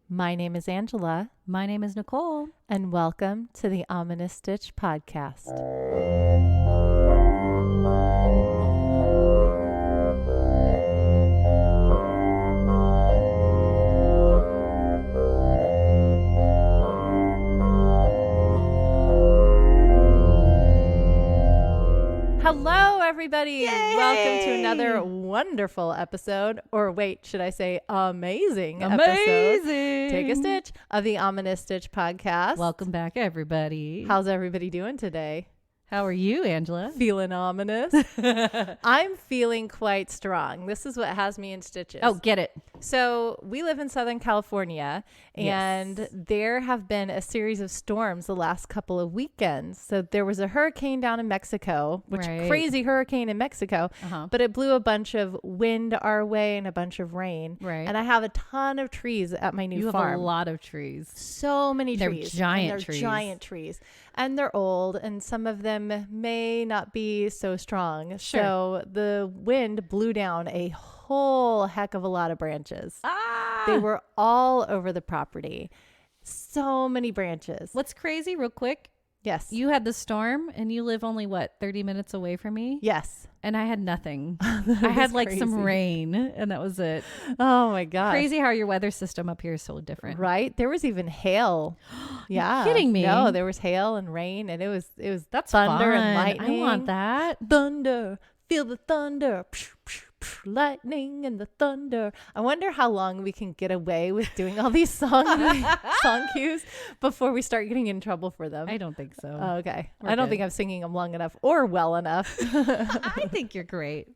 My name is Angela, My name is Nicole. and welcome to the Ominous Stitch podcast. Hello, everybody. Yay! Welcome to another wonderful episode, or wait, should I say amazing episode? Take a stitch of the Ominous Stitch podcast. Welcome back, everybody. How's everybody doing today? How are you, Angela? Feeling ominous? I'm feeling quite strong. This is what has me in stitches. Oh, get it. So we live in Southern California, and Yes. there have been a series of storms the last couple of weekends. So there was a hurricane down in Mexico, which Right. crazy hurricane in Mexico, Uh-huh. but it blew a bunch of wind our way and a bunch of rain. Right. And I have a ton of trees at my new You farm. have a lot of trees. So many They're trees. giant and they're trees. giant trees. And they're old, and some of them may not be so strong. Sure. So the wind blew down a whole heck of a lot of branches. Ah! They were all over the property. So many branches. What's crazy, real quick, Yes. you had the storm and you live only, 30 minutes away from me? Yes. And I had nothing. That I had is like some crazy. rain and that was it. Oh my gosh. Crazy how your weather system up here is so different. Right? There was even hail. Yeah. kidding me? No, there was hail and rain, and it was That's thunder and fun. lightning. I want that. Thunder, feel the thunder, psh, psh, psh, lightning and the thunder. I wonder how long we can get away with doing all these song cues before we start getting in trouble for them. I don't think so. Oh, okay. We're I don't good. think I'm singing them long enough or well enough. I think you're great.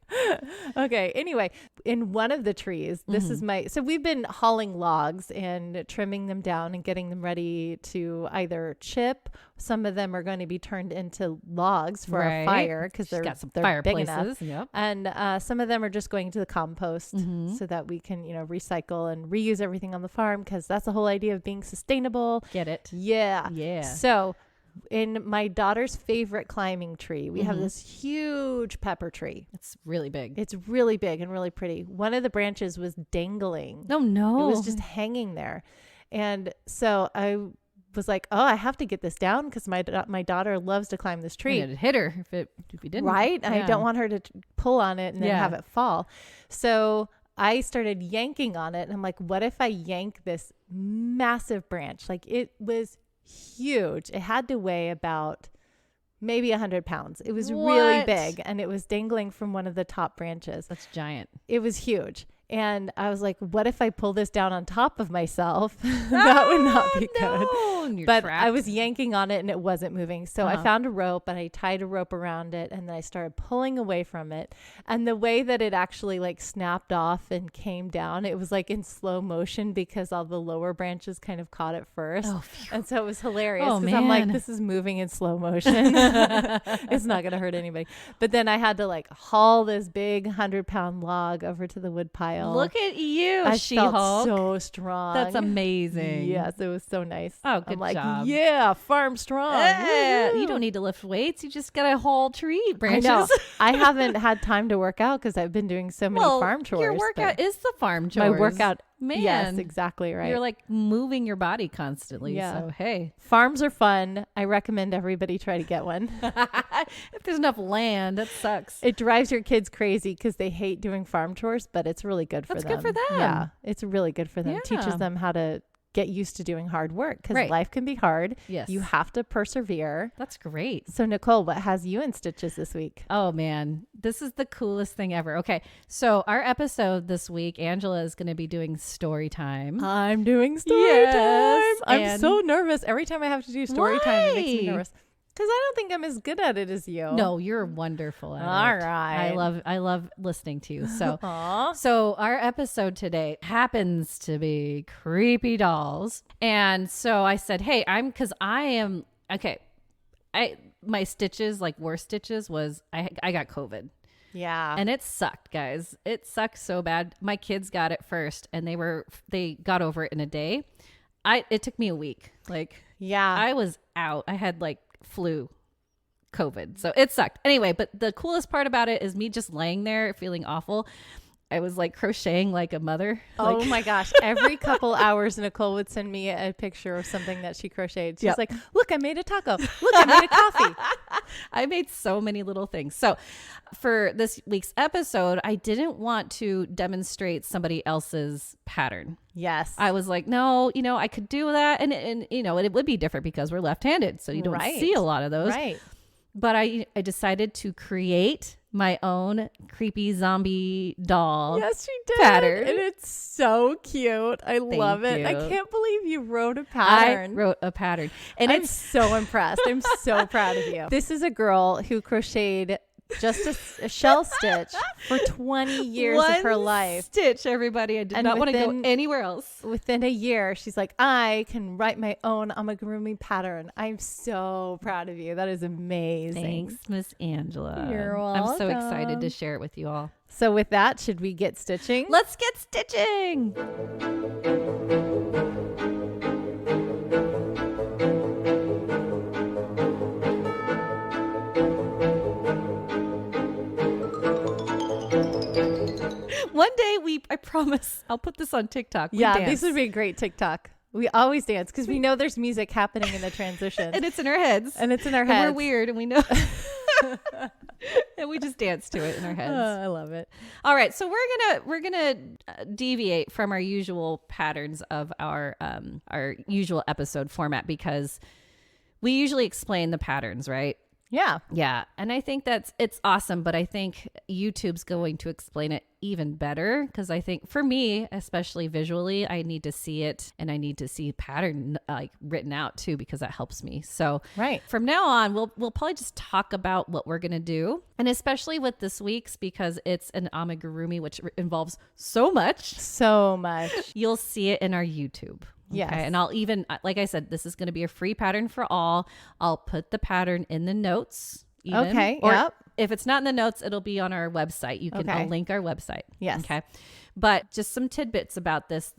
Okay. Anyway, in one of the trees, this is so we've been hauling logs and trimming them down and getting them ready to either chip. Some of them are going to be turned into logs for a Right. fire because She's they're got some they're big enough. fireplaces. Yep. And some of them are just going to the compost Mhm. so that we can, recycle and reuse everything on the farm, because that's the whole idea of being sustainable. Get it? Yeah. Yeah. So in my daughter's favorite climbing tree, we have Mhm. this huge pepper tree. It's really big. It's really big and really pretty. One of the branches was dangling. No. It was just hanging there. And so I was like, oh, I have to get this down because my daughter loves to climb this tree. It'd hit her if you didn't. Right? And I Yeah. don't want her to pull on it and then Yeah. have it fall. So I started yanking on it. And I'm like, what if I yank this massive branch? Like, it was huge. It had to weigh about maybe 100 pounds. It was really What? big, and it was dangling from one of the top branches. That's giant. It was huge. And I was like, what if I pull this down on top of myself? That would not be good. But I was yanking on it and it wasn't moving. So I Uh-huh. found a rope and I tied a rope around it, and then I started pulling away from it. And the way that it actually like snapped off and came down, it was like in slow motion because all the lower branches kind of caught it first. Oh, phew. And so it was hilarious Oh, because I'm like, man. this is moving in slow motion. It's not going to hurt anybody. But then I had to like haul this big 100-pound log over to the wood pile. Look at you, I felt She-Hulk. so strong. That's amazing. Yes, it was so nice. Oh, good I'm like, job. yeah, farm strong. Yeah. Woohoo. You don't need to lift weights. You just gotta haul tree branches. I know. I haven't had time to work out because I've been doing so many Well, farm chores. your but workout is the farm chores. my workout. Man. Yes, exactly right. You're like moving your body constantly. Yeah. So hey, Farms are fun. I recommend everybody try to get one. if there's enough land, that sucks. It drives your kids crazy because they hate doing farm chores, but it's really good for That's them. good for them. Yeah, it's really good for them. Yeah. Teaches them how to get used to doing hard work because Right. life can be hard. Yes. You have to persevere. That's great. So Nicole, what has you in stitches this week? Oh man, this is the coolest thing ever. Okay, so our episode this week, Angela is going to be doing story time. I'm doing story Yes, time. I'm and- so nervous. Every time I have to do story time, it makes me Why? nervous. Because I don't think I'm as good at it as you. No, you're wonderful at All it. right. I love listening to you. So Aw. So our episode today happens to be creepy dolls. And so I said, hey, my stitches, like worst stitches was I got COVID. Yeah. And it sucked, guys. It sucked so bad. My kids got it first and they got over it in a day. It took me a week. Like yeah. I was out. I had like flu, COVID. So it sucked. Anyway, but the coolest part about it is me just laying there feeling awful. I was like crocheting like a mother. Oh my gosh. Every couple hours, Nicole would send me a picture of something that she crocheted. She's like, look, I made a taco. Look, I made a coffee. I made so many little things. So for this week's episode, I didn't want to demonstrate somebody else's pattern. Yes. I was like, no, I could do that. And it would be different because we're left-handed. So you don't see a lot of those. Right. But I decided to create my own creepy zombie doll. Yes, she did. Pattern. And it's so cute. I love it. you. I can't believe you wrote a pattern. I wrote a pattern. And I'm so impressed. I'm so proud of you. This is a girl who crocheted just a shell stitch for 20 years of her life. Stitch, everybody. I did not want to go anywhere else. Within a year, she's like, I can write my own amigurumi pattern. I'm so proud of you. That is amazing. Thanks, Miss Angela. You're welcome. I'm so excited to share it with you all. So with that, should we get stitching? Let's get stitching. One day I promise, I'll put this on TikTok. This would be a great TikTok. We always dance because we know there's music happening in the transition. And it's in our heads. And we're weird and we know. And we just dance to it in our heads. I love it. All right. So we're going to deviate from our usual patterns of our usual episode format because we usually explain the patterns, right? Yeah. Yeah. And I think it's awesome, but I think YouTube's going to explain it even better because I think for me, especially visually, I need to see it and I need to see pattern like written out too because that helps me. So from now on, we'll probably just talk about what we're going to do. And especially with this week's because it's an amigurumi, which involves so much. You'll see it in our YouTube. Yes. Okay. And I'll even, like I said, this is going to be a free pattern for all. I'll put the pattern in the notes. Even. Okay. Or if it's not in the notes, it'll be on our website. I'll link our website. Yes. Okay. But just some tidbits about this.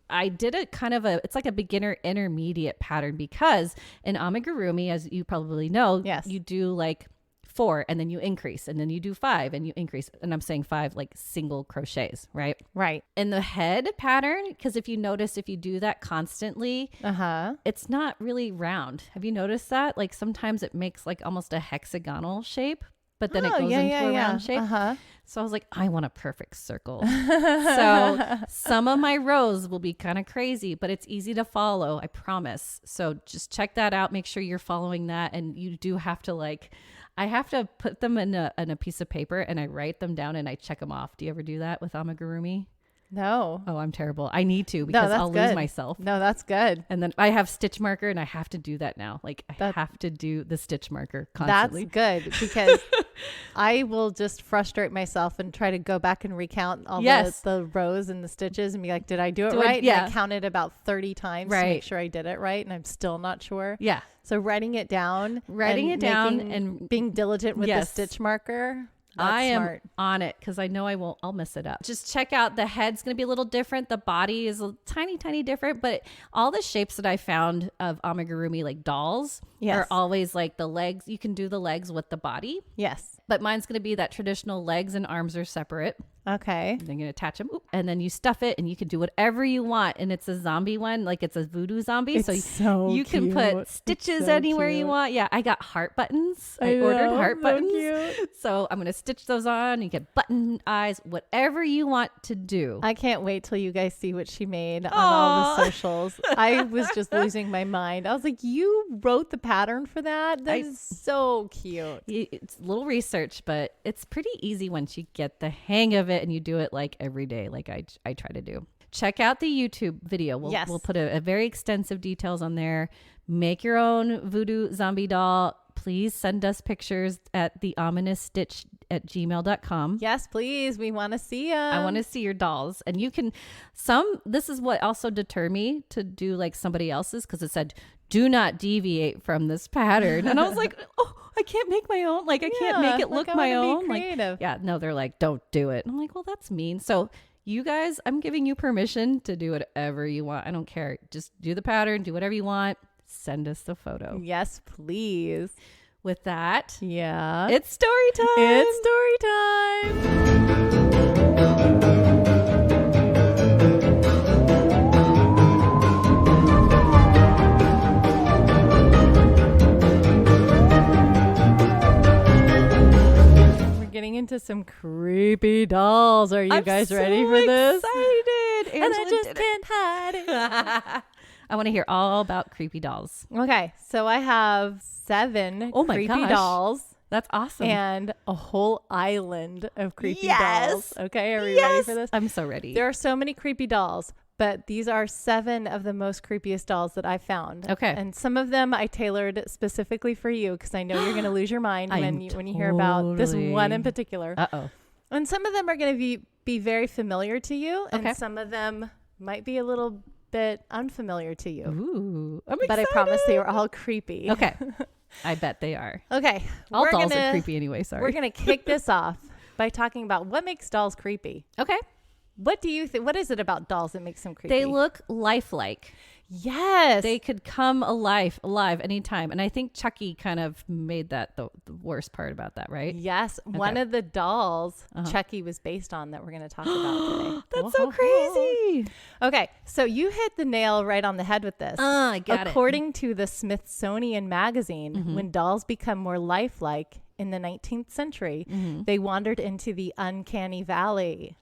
I did a kind of it's like a beginner intermediate pattern because in amigurumi, as you probably know, you do like 4 and then you increase and then you do 5 and you increase. And I'm saying 5 like single crochets, right? Right. In the head pattern, because if you notice, if you do that constantly, it's not really round. Have you noticed that? Like sometimes it makes like almost a hexagonal shape, but then it goes into a round shape. So I was like, I want a perfect circle. So some of my rows will be kind of crazy, but it's easy to follow, I promise. So just check that out. Make sure you're following that. And you do have to I have to put them in a piece of paper and I write them down and I check them off. Do you ever do that with amigurumi? No. Oh, I'm terrible. I need to because I'll lose myself. No, that's good. And then I have stitch marker and I have to do that now. Like I have to do the stitch marker constantly. That's good because I will just frustrate myself and try to go back and recount all the rows and the stitches and be like, did I do it right? And I counted about 30 times to make sure I did it right. And I'm still not sure. Yeah. So writing it down and being diligent with the stitch marker. I am on it because I know I'll mess it up. Just check out the head's going to be a little different. The body is a tiny different, but all the shapes that I found of amigurumi like dolls are always like the legs. You can do the legs with the body. Yes. But mine's going to be that traditional legs and arms are separate. Okay. And then you're going to attach them and then you stuff it and you can do whatever you want. And it's a zombie one, like it's a VooDoo-Zombie. So you can put stitches anywhere you want. Yeah. I got heart buttons. I ordered heart buttons. Cute. So I'm going to stitch those on. You get button eyes, whatever you want to do. I can't wait till you guys see what she made on all the socials. I was just losing my mind. I was like, you wrote the pattern for that? That is so cute. It's a little research, but it's pretty easy once you get the hang of it and you do it like every day, like I try to do. Check out the YouTube video. We'll put a very extensive details on there. Make your own VooDoo-Zombie doll. Please send us pictures at theominousstitch@gmail.com. Yes, please. We want to see them. I want to see your dolls. And you can, this is what also deterred me to do like somebody else's because it said, do not deviate from this pattern. And I was like, oh, I can't make my own. Like, I can't make it look my own. Creative. Like, no, they're like, don't do it. And I'm like, well, that's mean. So you guys, I'm giving you permission to do whatever you want. I don't care. Just do the pattern, do whatever you want. Send us the photo. Yes, please. With that, it's story time. It's story time. into some creepy dolls. Are you guys ready for this? Excited. And I just can't hide it. I want to hear all about creepy dolls. Okay, so I have 7 creepy dolls. That's awesome. And a whole island of creepy dolls. Okay, are we ready for this? I'm so ready. There are so many creepy dolls, but these are 7 of the most creepiest dolls that I found. Okay. And some of them I tailored specifically for you because I know you're going to lose your mind when you hear about this one in particular. Uh-oh. And some of them are going to be very familiar to you, and some of them might be a little bit unfamiliar to you. Ooh, I'm excited. But I promise they were all creepy. Okay. I bet they are. Okay. All dolls are creepy anyway, sorry. We're going to kick this off by talking about what makes dolls creepy. Okay. What do you think? What is it about dolls that makes them creepy? They look lifelike. Yes. They could come alive anytime. And I think Chucky kind of made that the worst part about that, right? Yes. Okay. One of the dolls Chucky was based on that we're going to talk about today. That's so crazy. Okay. So you hit the nail right on the head with this. I got it. According to the Smithsonian Magazine, when dolls become more lifelike in the 19th century, they wandered into the uncanny valley.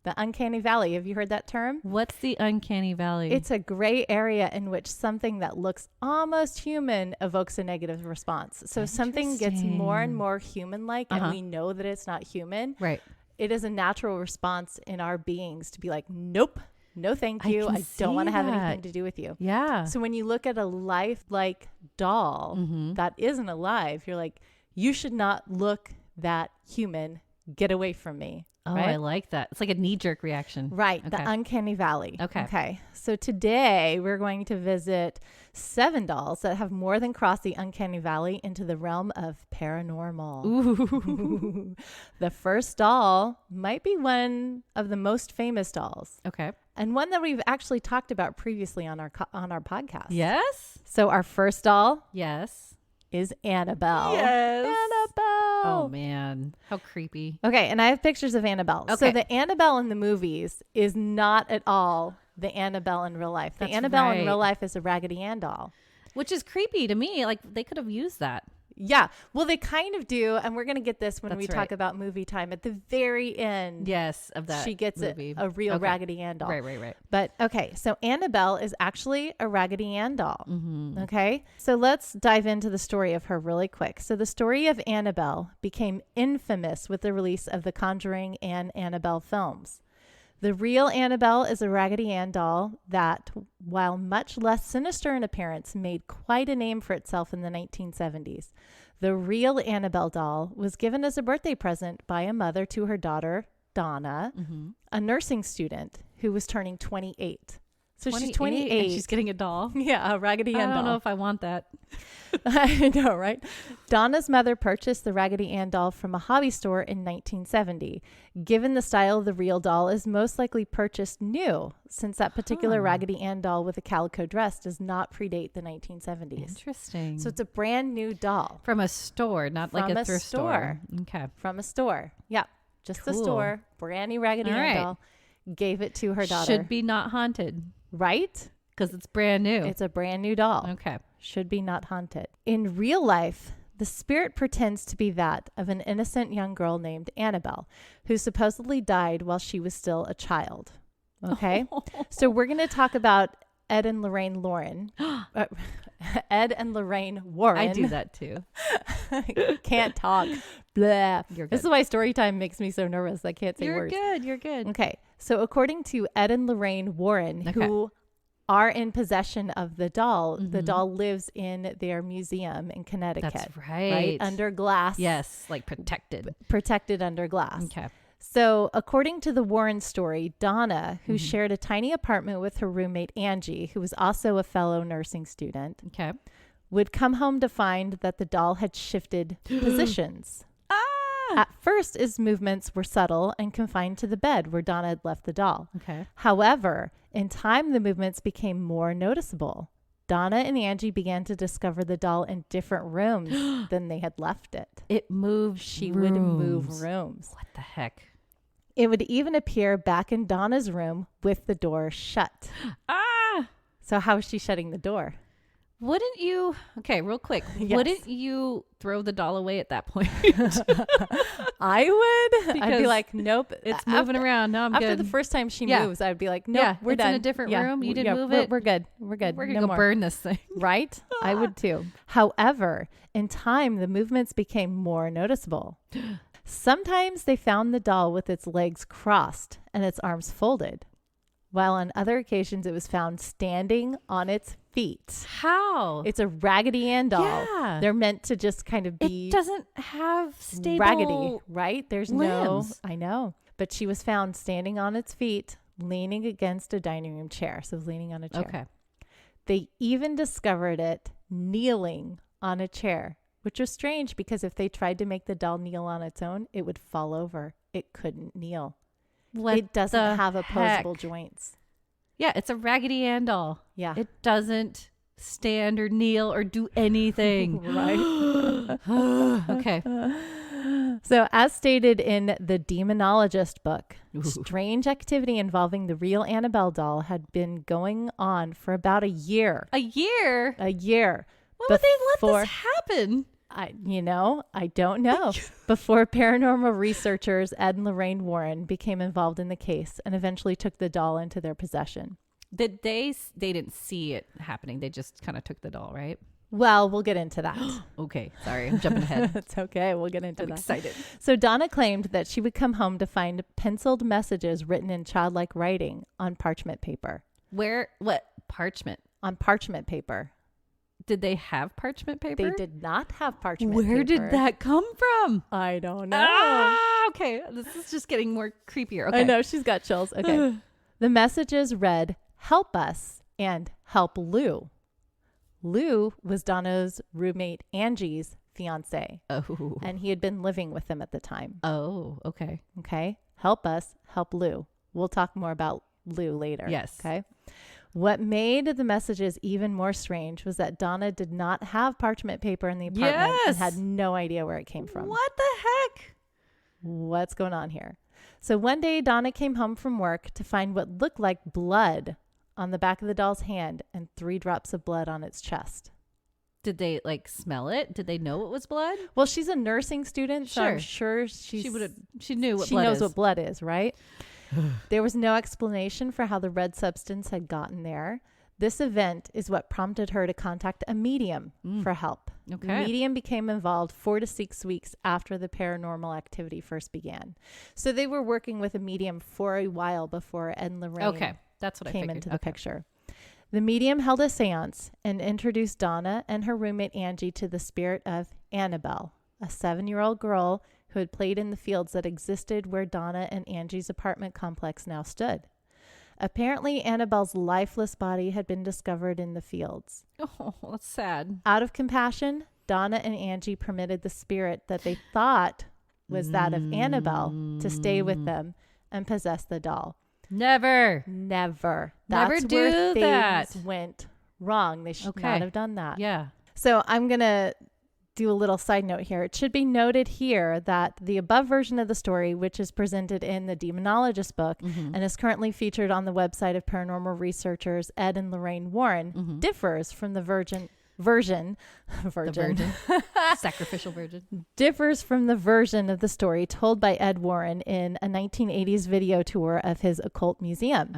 The uncanny valley. Have you heard that term? What's the uncanny valley? It's a gray area in which something that looks almost human evokes a negative response. So something gets more and more human-like, and we know that it's not human. Right. It is a natural response in our beings to be like, nope, no thank you. I don't want to have anything to do with you. Yeah. So when you look at a lifelike doll that isn't alive, you're like, you should not look that human. Get away from me. Oh, right? I like that. It's like a knee-jerk reaction. Right. Okay. The uncanny valley. Okay. So today we're going to visit 7 dolls that have more than crossed the uncanny valley into the realm of paranormal. Ooh. The first doll might be one of the most famous dolls. Okay. And one that we've actually talked about previously on our podcast. Yes. So our first doll is Annabelle. Yes. Annabelle. Oh, man. How creepy. Okay, and I have pictures of Annabelle. Okay. So the Annabelle in the movies is not at all the Annabelle in real life. The Annabelle in real life is a Raggedy Ann doll. Which is creepy to me. Like, they could have used that. Yeah. Well, they kind of do. And we're going to get this when we talk about movie time. At the very end. Yes, of that she gets movie. a real Raggedy Ann doll. Right. But okay. So Annabelle is actually a Raggedy Ann doll. Okay. So let's dive into the story of her really quick. So the story of Annabelle became infamous with the release of the Conjuring and Annabelle films. The real Annabelle is a Raggedy Ann doll that, while much less sinister in appearance, made quite a name for itself in the 1970s. The real Annabelle doll was given as a birthday present by a mother to her daughter, Donna, a nursing student who was turning 28. So she's 28. And she's getting a doll. Yeah, a Raggedy Ann doll. I don't know if I want that. I know, right? Donna's mother purchased the Raggedy Ann doll from a hobby store in 1970. Given the style of the real doll is most likely purchased new, since that particular Raggedy Ann doll with a calico dress does not predate the 1970s. Interesting. So it's a brand new doll. From a store, not like a thrift store. Okay. From a store. Yeah. Just the store. Brand new Raggedy Ann doll. Gave it to her daughter. Should be not haunted. Right? Because it's brand new. It's a brand new doll. Okay. Should be not haunted. In real life, the spirit pretends to be that of an innocent young girl named Annabelle, who supposedly died while she was still a child. Okay? So we're going to talk about Ed and Lorraine Warren. Ed and Lorraine Warren. I do that too. Can't talk. Blah. You're good. This is why story time makes me so nervous. I can't say words. You're good. Okay. So according to Ed and Lorraine Warren, who are in possession of the doll lives in their museum in Connecticut. That's right. Under glass. Yes. Like protected. Protected under glass. Okay. So according to the Warren story, Donna, who shared a tiny apartment with her roommate Angie, who was also a fellow nursing student, would come home to find that the doll had shifted positions. At first, its movements were subtle and confined to the bed where Donna had left the doll. Okay. However, in time, the movements became more noticeable. Donna and Angie began to discover the doll in different rooms than they had left it. It moved. She would move rooms. What the heck? It would even appear back in Donna's room with the door shut. Ah! So how is she shutting the door? Wouldn't you, okay, real quick, Yes. wouldn't you throw the doll away at that point? I would. I'd be Because like, nope. It's moving around. Now I'm After good. the first time she Yeah. moves, I'd be like, nope, Yeah, we're it's done. in a different room. You didn't move we're, it. We're good. We're good. We're going No to go more. burn this thing. Right? I would too. However, in time, the movements became more noticeable. Sometimes they found the doll with its legs crossed and its arms folded, while on other occasions it was found standing on its feet. How? It's a Raggedy Ann doll. Yeah. They're meant to just kind of be It doesn't have stable raggedy, right? There's limbs. I know. But she was found standing on its feet, leaning against a dining room chair. So leaning on a chair. Okay. They even discovered it kneeling on a chair, which was strange because if they tried to make the doll kneel on its own, it would fall over. It couldn't kneel. It doesn't have opposable joints. Yeah, it's a Raggedy Ann doll. Yeah. It doesn't stand or kneel or do anything. Right. Okay. So as stated in the Demonologist book, Ooh. strange activity involving the real Annabelle doll had been going on for about a year. A year? A year. Why would they let this happen? I don't know. Before paranormal researchers Ed and Lorraine Warren became involved in the case and eventually took the doll into their possession. Did they didn't see it happening. They just kind of took the doll, right? Well, we'll get into that. Okay. Sorry. I'm jumping ahead. It's okay. We'll get into I'm that. excited. So Donna claimed that she would come home to find penciled messages written in childlike writing on parchment paper. What parchment? On parchment paper. Did they have parchment paper? They did not have parchment paper. Where did that come from? I don't know. Ah, okay. This is just getting more creepier. Okay. I know. She's got chills. Okay. The messages read, "Help us," and "Help Lou." Lou was Donna's roommate Angie's fiance. Oh. And he had been living with them at the time. Oh, okay. Okay. Help us, help Lou. We'll talk more about Lou later. Yes. Okay. What made the messages even more strange was that Donna did not have parchment paper in the apartment and had no idea where it came from. What the heck? What's going on here? So one day Donna came home from work to find what looked like blood on the back of the doll's hand and 3 drops of blood on its chest. Did they smell it? Did they know it was blood? Well, she's a nursing student, so I'm sure she knew what blood knows what blood is, right? There was no explanation for how the red substance had gotten there. This event is what prompted her to contact a medium for help. Okay. The medium became involved 4 to 6 weeks after the paranormal activity first began. So they were working with a medium for a while before Ed and Lorraine came into the picture. The medium held a seance and introduced Donna and her roommate Angie to the spirit of Annabelle, a 7-year-old girl who had played in the fields that existed where Donna and Angie's apartment complex now stood. Apparently, Annabelle's lifeless body had been discovered in the fields. Oh, that's sad. Out of compassion, Donna and Angie permitted the spirit that they thought was that of Annabelle to stay with them and possess the doll. Never. That's do where that. Things went wrong. They should not have done that. Yeah. So I'm going to do a little side note here. It should be noted here that the above version of the story, which is presented in the Demonologist book and is currently featured on the website of paranormal researchers Ed and Lorraine Warren, differs from the sacrificial virgin differs from the version of the story told by Ed Warren in a 1980s video tour of his occult museum.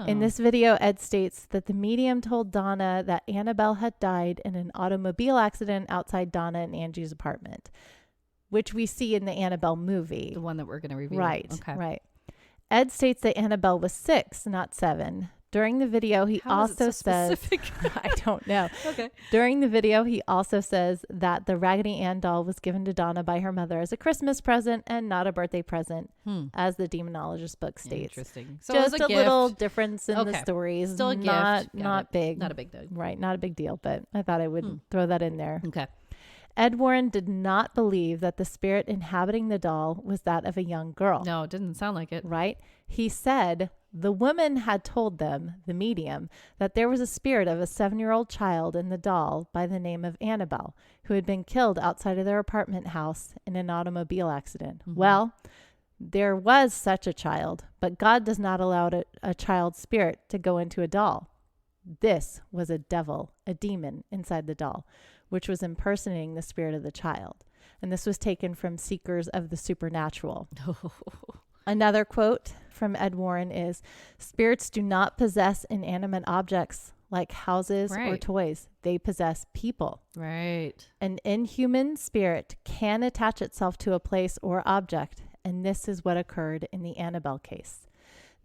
In this video, Ed states that the medium told Donna that Annabelle had died in an automobile accident outside Donna and Angie's apartment, which we see in the Annabelle movie. The one that we're going to review. Right, okay. Right. Ed states that Annabelle was 6, not 7. During the video, he also says, I don't know. Okay. During the video, he also says that the Raggedy Ann doll was given to Donna by her mother as a Christmas present and not a birthday present, as the Demonologist book states. Interesting. So just a little difference in the stories. Still a gift. Not big. Not a big deal. Right. Not a big deal, but I thought I would throw that in there. Okay. Ed Warren did not believe that the spirit inhabiting the doll was that of a young girl. No, it didn't sound like it. Right? He said the woman had told them, the medium, that there was a spirit of a 7-year-old child in the doll by the name of Annabelle, who had been killed outside of their apartment house in an automobile accident. Well, there was such a child, but God does not allow a child's spirit to go into a doll. This was a devil, a demon inside the doll, which was impersonating the spirit of the child. And this was taken from Seekers of the Supernatural. Another quote from Ed Warren is, spirits do not possess inanimate objects like houses or toys. They possess people. Right. An inhuman spirit can attach itself to a place or object, and this is what occurred in the Annabelle case.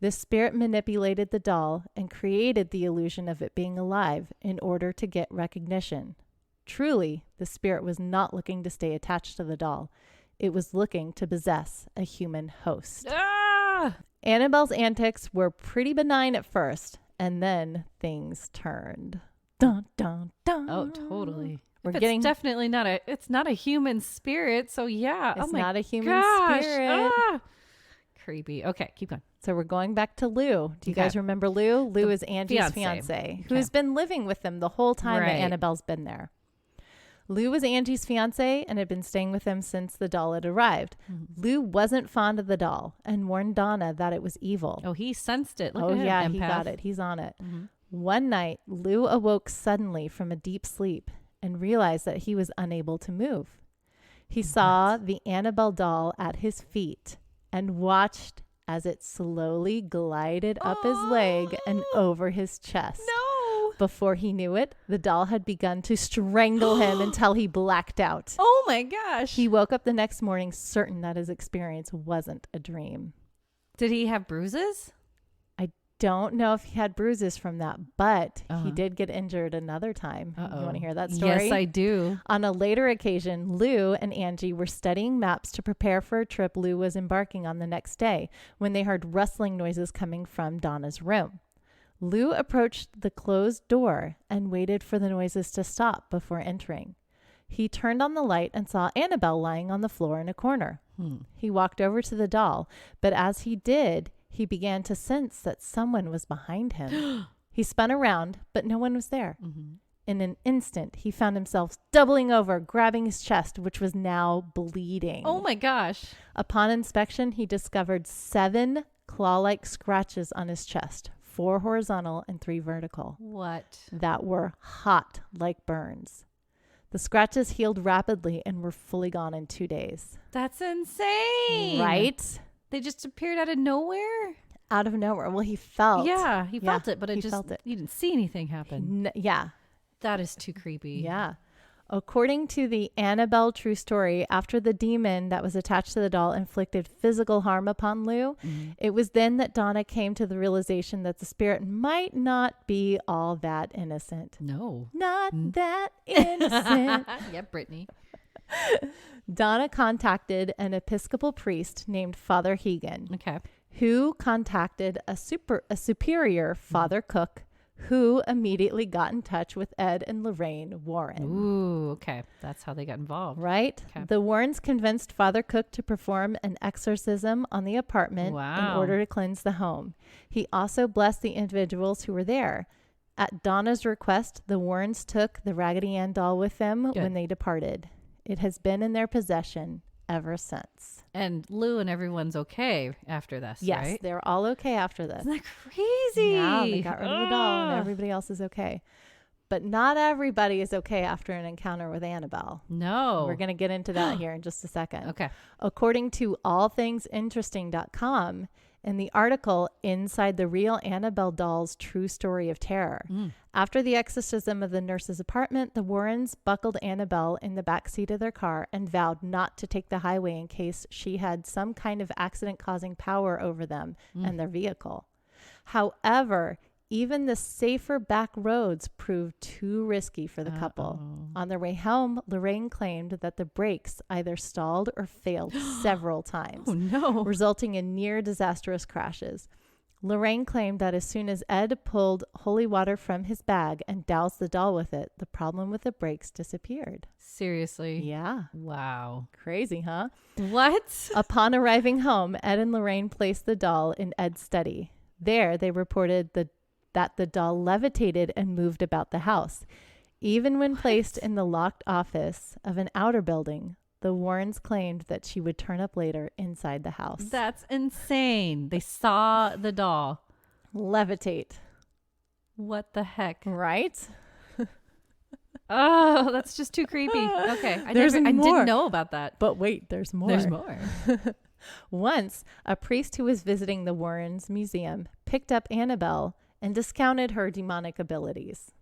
This spirit manipulated the doll and created the illusion of it being alive in order to get recognition. Truly, the spirit was not looking to stay attached to the doll. It was looking to possess a human host. Ah! Annabelle's antics were pretty benign at first, and then things turned. Dun, dun, dun. Oh, totally. It's definitely it's not a human spirit. So yeah. It's oh my not a human gosh. spirit. Ah! Creepy. Okay, keep going. So we're going back to Lou. Do you guys remember Lou? Lou is Angie's fiance, who's been living with them the whole time that Annabelle's been there. Lou was Angie's fiance and had been staying with him since the doll had arrived. Mm-hmm. Lou wasn't fond of the doll and warned Donna that it was evil. Oh, he sensed it. Look at him, yeah, empath. He got it. He's on it. Mm-hmm. One night, Lou awoke suddenly from a deep sleep and realized that he was unable to move. He saw the Annabelle doll at his feet and watched as it slowly glided up his leg and over his chest. No! Before he knew it, the doll had begun to strangle him until he blacked out. Oh my gosh. He woke up the next morning certain that his experience wasn't a dream. Did he have bruises? I don't know if he had bruises from that, but he did get injured another time. You want to hear that story? Yes, I do. On a later occasion, Lou and Angie were studying maps to prepare for a trip Lou was embarking on the next day when they heard rustling noises coming from Donna's room. Lou approached the closed door and waited for the noises to stop before entering. He turned on the light and saw Annabelle lying on the floor in a corner. He walked over to the doll, but as he did, he began to sense that someone was behind him. He spun around, but no one was there. Mm-hmm. In an instant, he found himself doubling over, grabbing his chest, which was now bleeding. Oh my gosh. Upon inspection, he discovered 7 claw-like scratches on his chest, 4 horizontal and 3 vertical. What? That were hot like burns. The scratches healed rapidly and were fully gone in 2 days. That's insane. Right? They just appeared out of nowhere? Out of nowhere. Well, he felt. Yeah, he felt it, but he felt it. You didn't see anything happen. Yeah. That is too creepy. Yeah. According to the Annabelle true story, after the demon that was attached to the doll inflicted physical harm upon Lou, it was then that Donna came to the realization that the spirit might not be all that innocent. No. Not that innocent. Yeah, Brittany. Donna contacted an Episcopal priest named Father Hegan, who contacted a superior, Father Cook, who immediately got in touch with Ed and Lorraine Warren. Ooh, okay. That's how they got involved. Right? Okay. The Warrens convinced Father Cook to perform an exorcism on the apartment in order to cleanse the home. He also blessed the individuals who were there. At Donna's request, the Warrens took the Raggedy Ann doll with them when they departed. It has been in their possession ever since. And Lou and everyone's okay after this, yes, right? they're all okay after this. Isn't that crazy? Yeah, they got rid of the doll and everybody else is okay. But not everybody is okay after an encounter with Annabelle. No. We're going to get into that here in just a second. Okay. According to allthingsinteresting.com, in the article Inside the Real Annabelle Doll's True Story of Terror, after the exorcism of the nurse's apartment, the Warrens buckled Annabelle in the back seat of their car and vowed not to take the highway in case she had some kind of accident-causing power over them and their vehicle. However, even the safer back roads proved too risky for the couple. On their way home, Lorraine claimed that the brakes either stalled or failed several times, resulting in near disastrous crashes. Lorraine claimed that as soon as Ed pulled holy water from his bag and doused the doll with it, the problem with the brakes disappeared. Seriously? Yeah. Wow. Crazy, huh? What? Upon arriving home, Ed and Lorraine placed the doll in Ed's study. There, they reported that the doll levitated and moved about the house. Even when placed in the locked office of an outer building, the Warrens claimed that she would turn up later inside the house. That's insane. They saw the doll levitate. What the heck? Right? Oh, that's just too creepy. Okay. I didn't know about that. But wait, there's more. There's more. Once, a priest who was visiting the Warrens Museum picked up Annabelle and discounted her demonic abilities.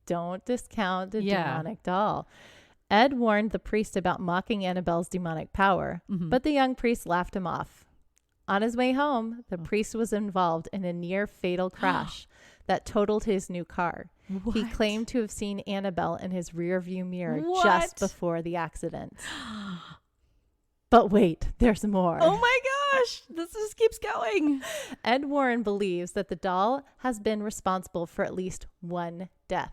Don't discount the demonic doll. Ed warned the priest about mocking Annabelle's demonic power, but the young priest laughed him off. On his way home, the priest was involved in a near-fatal crash that totaled his new car. What? He claimed to have seen Annabelle in his rearview mirror just before the accident. But wait, there's more. Oh my gosh, this just keeps going. Ed Warren believes that the doll has been responsible for at least one death.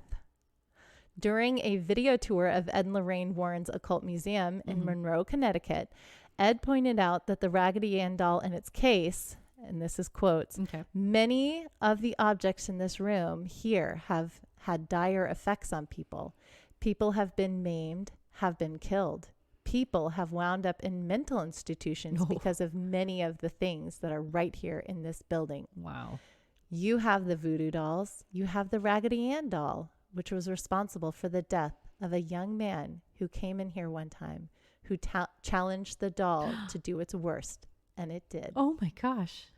During a video tour of Ed and Lorraine Warren's Occult Museum in Monroe, Connecticut, Ed pointed out that the Raggedy Ann doll in its case, and this is quotes, many of the objects in this room here have had dire effects on people. People have been maimed, have been killed. People have wound up in mental institutions because of many of the things that are right here in this building. Wow. You have the voodoo dolls. You have the Raggedy Ann doll, which was responsible for the death of a young man who came in here one time, who challenged the doll to do its worst, and it did. Oh my gosh.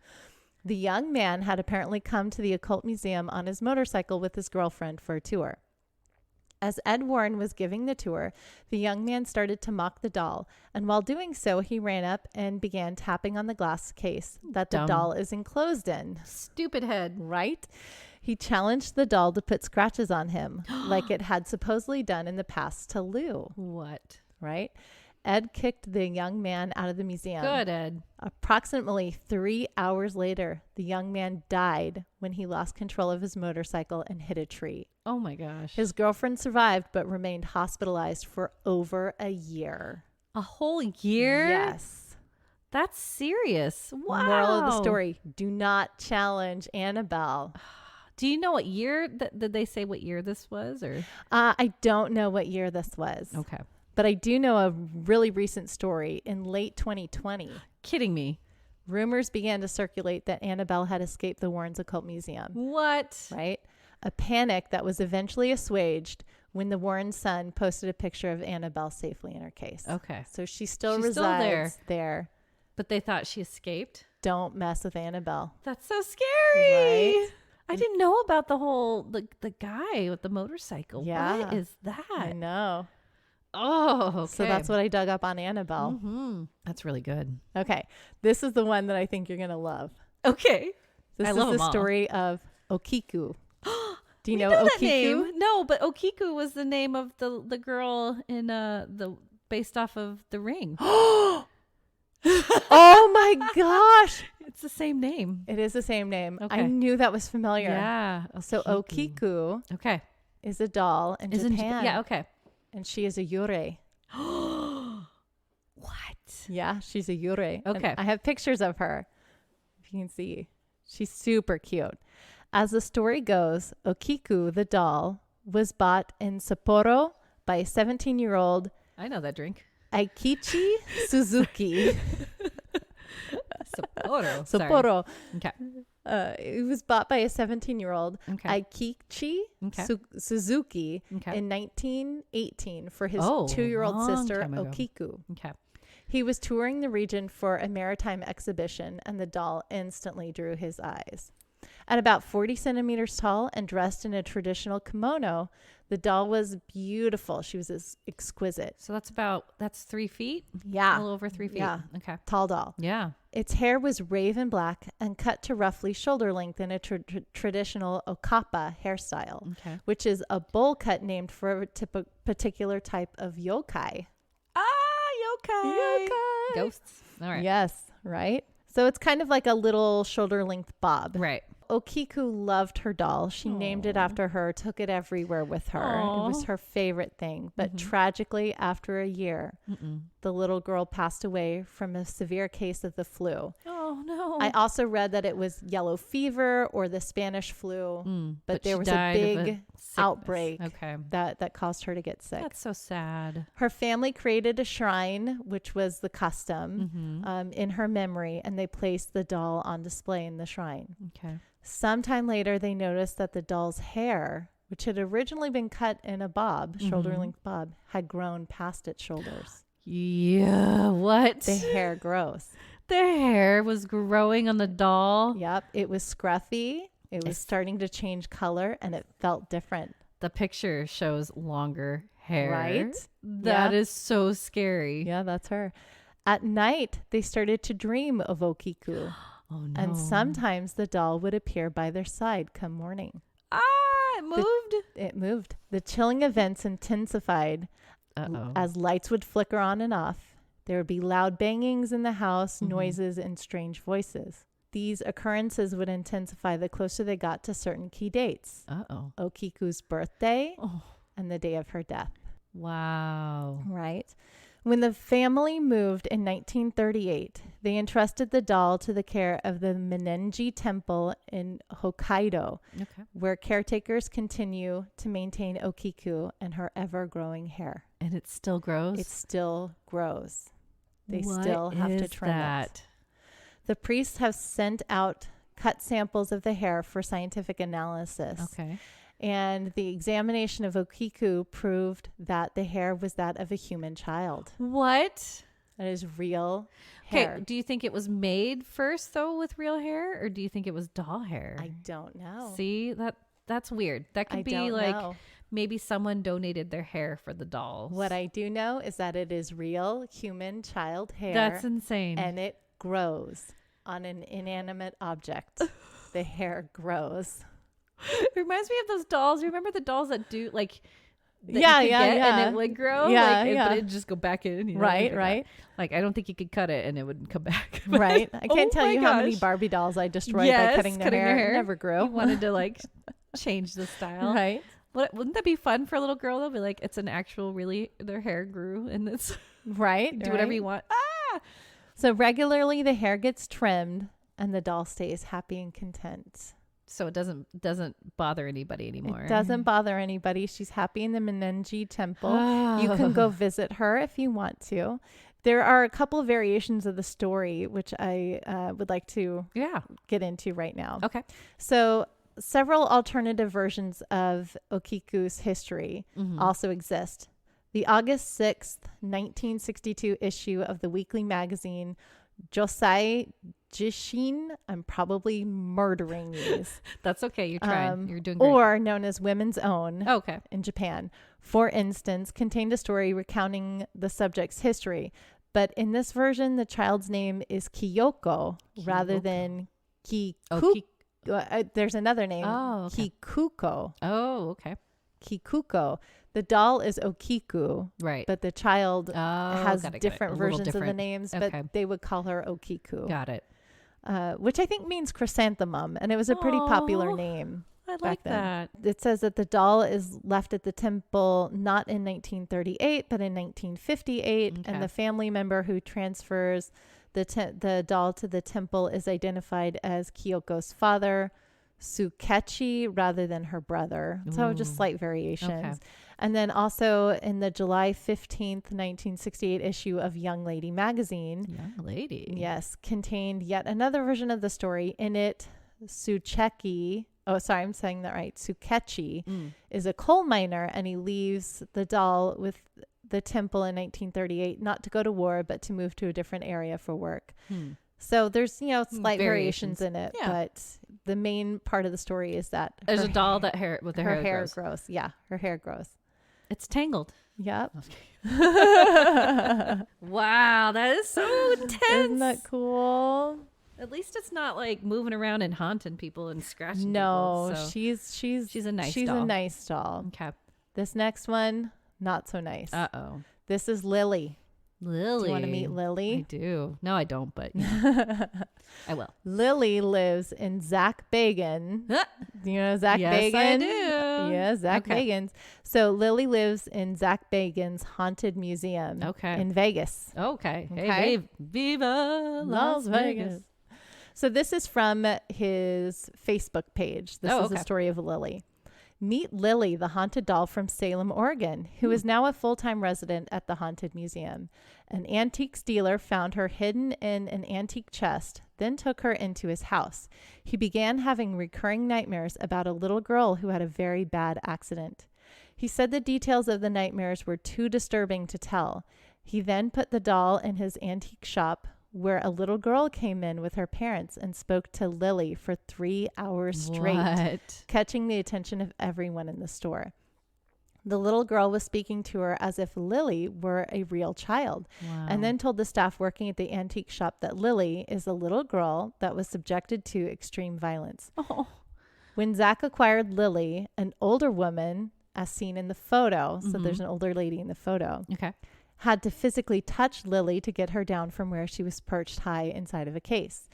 The young man had apparently come to the occult museum on his motorcycle with his girlfriend for a tour. As Ed Warren was giving the tour, the young man started to mock the doll, and while doing so, he ran up and began tapping on the glass case that the doll is enclosed in. Stupid head. Right? He challenged the doll to put scratches on him, like it had supposedly done in the past to Lou. What? Right? Ed kicked the young man out of the museum. Good, Ed. Approximately 3 hours later, the young man died when he lost control of his motorcycle and hit a tree. Oh my gosh. His girlfriend survived but remained hospitalized for over a year. A whole year? Yes. That's serious. Wow. Moral of the story, do not challenge Annabelle. Do you know what year? Did they say what year this was? Or I don't know what year this was. Okay. But I do know a really recent story in late 2020. Kidding me. Rumors began to circulate that Annabelle had escaped the Warrens Occult Museum. What? Right? A panic that was eventually assuaged when the Warren son posted a picture of Annabelle safely in her case. Okay. So she still resides there. But they thought she escaped? Don't mess with Annabelle. That's so scary. Right? I didn't know about the whole, the guy with the motorcycle. Yeah. What is that? I know. Oh, okay. So that's what I dug up on Annabelle. Mm-hmm. That's really good. Okay. This is the one that I think you're going to love. Okay. This is the story of Okiku. Do you know Okiku? That name? No, but Okiku was the name of the girl in the based off of The Ring. Oh my gosh. It's the same name. It is the same name. Okay. I knew that was familiar. Yeah. So Okiku is a doll in Japan. Yeah, okay. And she is a yurei. What? Yeah, she's a yurei. Okay. And I have pictures of her. If you can see. She's super cute. As the story goes, Okiku, the doll, was bought in Sapporo by a 17-year-old I know that drink. Aikichi Suzuki. Sapporo. Sapporo. Okay. It was bought by a 17-year-old Aikichi Suzuki in 1918 for his 2-year-old sister Okiku. Okay. He was touring the region for a maritime exhibition, and the doll instantly drew his eyes. At about 40 centimeters tall and dressed in a traditional kimono, the doll was beautiful. She was exquisite. So that's 3 feet? Yeah. A little over 3 feet. Yeah. Okay. Tall doll. Yeah. Its hair was raven black and cut to roughly shoulder length in a traditional okappa hairstyle, which is a bowl cut named for a particular type of yokai. Yokai. Ghosts. All right. Yes, right? So it's kind of like a little shoulder length bob. Right. Okiku loved her doll. She named it after her, took it everywhere with her. It was her favorite thing. But tragically, after a year, the little girl passed away from a severe case of the flu. Oh, no. I also read that it was yellow fever or the Spanish flu, but there was a big outbreak that caused her to get sick. That's so sad. Her family created a shrine, which was the custom, in her memory, and they placed the doll on display in the shrine. Okay. Sometime later, they noticed that the doll's hair, which had originally been cut in a bob, shoulder-length bob, had grown past its shoulders. Yeah, what? The hair grows. The hair was growing on the doll. Yep, it was scruffy. It was starting to change color, and it felt different. The picture shows longer hair. Right? That is so scary. Yeah, that's her. At night, they started to dream of Okiku. Oh, no. And sometimes the doll would appear by their side come morning. It moved. It moved. The chilling events intensified as lights would flicker on and off. There would be loud bangings in the house, noises, and strange voices. These occurrences would intensify the closer they got to certain key dates. Okiku's birthday and the day of her death. Wow. Right. When the family moved in 1938, they entrusted the doll to the care of the Minenji Temple in Hokkaido, where caretakers continue to maintain Okiku and her ever-growing hair. And it still grows? It still grows. They still have to trim it. The priests have sent out cut samples of the hair for scientific analysis. Okay. And the examination of Okiku proved that the hair was that of a human child. What? That is real hair. Okay, do you think it was made first, though, with real hair? Or do you think it was doll hair? I don't know. See, that's weird. That could be like maybe someone donated their hair for the dolls. What I do know is that it is real human child hair. That's insane. And it grows on an inanimate object. The hair grows. It reminds me of those dolls. Remember the dolls that do like yeah, and it would grow? Yeah, but it'd just go back in. You know, right. Like I don't think you could cut it and it wouldn't come back. Right. I can't tell you how many Barbie dolls I destroyed by cutting their hair. It never grew. You wanted to like change the style. Right. Wouldn't that be fun for a little girl? They'll be like, it's an actual their hair grew and it's right. Do whatever you want. So regularly the hair gets trimmed and the doll stays happy and content. So it doesn't bother anybody anymore. It doesn't bother anybody. She's happy in the Minenji Temple. You can go visit her if you want to. There are a couple of variations of the story, which I would like to get into right now. Okay. So several alternative versions of Okiku's history also exist. The August 6th, 1962 issue of the weekly magazine Josai Jishin, I'm probably murdering these. That's okay. You're trying. You're doing great. Or known as Women's Own in Japan, for instance, contained a story recounting the subject's history. But in this version, the child's name is Kyoko rather than Kikuko. There's another name, Kikuko. Oh, okay. Kikuko. The doll is Okiku, right? But the child has different versions of the names, but they would call her Okiku. Got it. Which I think means chrysanthemum, and it was a pretty popular name. I like that. It says that the doll is left at the temple not in 1938, but in 1958, and the family member who transfers the doll to the temple is identified as Kyoko's father, Sukechi, rather than her brother. So just slight variations. And then also in the July 15th, 1968 issue of Young Lady magazine. Young Lady. Yes. Contained yet another version of the story. In it, Sukechi, I'm saying that right. Sukechi is a coal miner, and he leaves the doll with the temple in 1938, not to go to war, but to move to a different area for work. So there's, slight variations in it, but the main part of the story is that there's a doll that her hair grows. Yeah, her hair grows. It's tangled. Yep. Wow, that is so intense. Isn't that cool? At least it's not like moving around and haunting people and scratching people. No, so. she's a nice doll. She's a nice doll. Okay. This next one, not so nice. Uh-oh. This is Lily. Lily. Do you want to meet Lily? I do. No, I don't, but I will. Lily lives in Zach Bagans. Do you know Zach Bagans? Yes, I do. Yeah, Zach Bagans. So Lily lives in Zach Bagans' Haunted Museum in Vegas. Okay. Hey, Viva Las Vegas. So this is from his Facebook page. This is the story of Lily. Meet Lily, the haunted doll from Salem, Oregon, who is now a full-time resident at the Haunted Museum. An antiques dealer found her hidden in an antique chest, then took her into his house. He began having recurring nightmares about a little girl who had a very bad accident. He said the details of the nightmares were too disturbing to tell. He then put the doll in his antique shop, where a little girl came in with her parents and spoke to Lily for 3 hours straight, catching the attention of everyone in the store. The little girl was speaking to her as if Lily were a real child, and then told the staff working at the antique shop that Lily is a little girl that was subjected to extreme violence. When Zach acquired Lily, an older woman, as seen in the photo, so there's an older lady in the photo, had to physically touch Lily to get her down from where she was perched high inside of a case.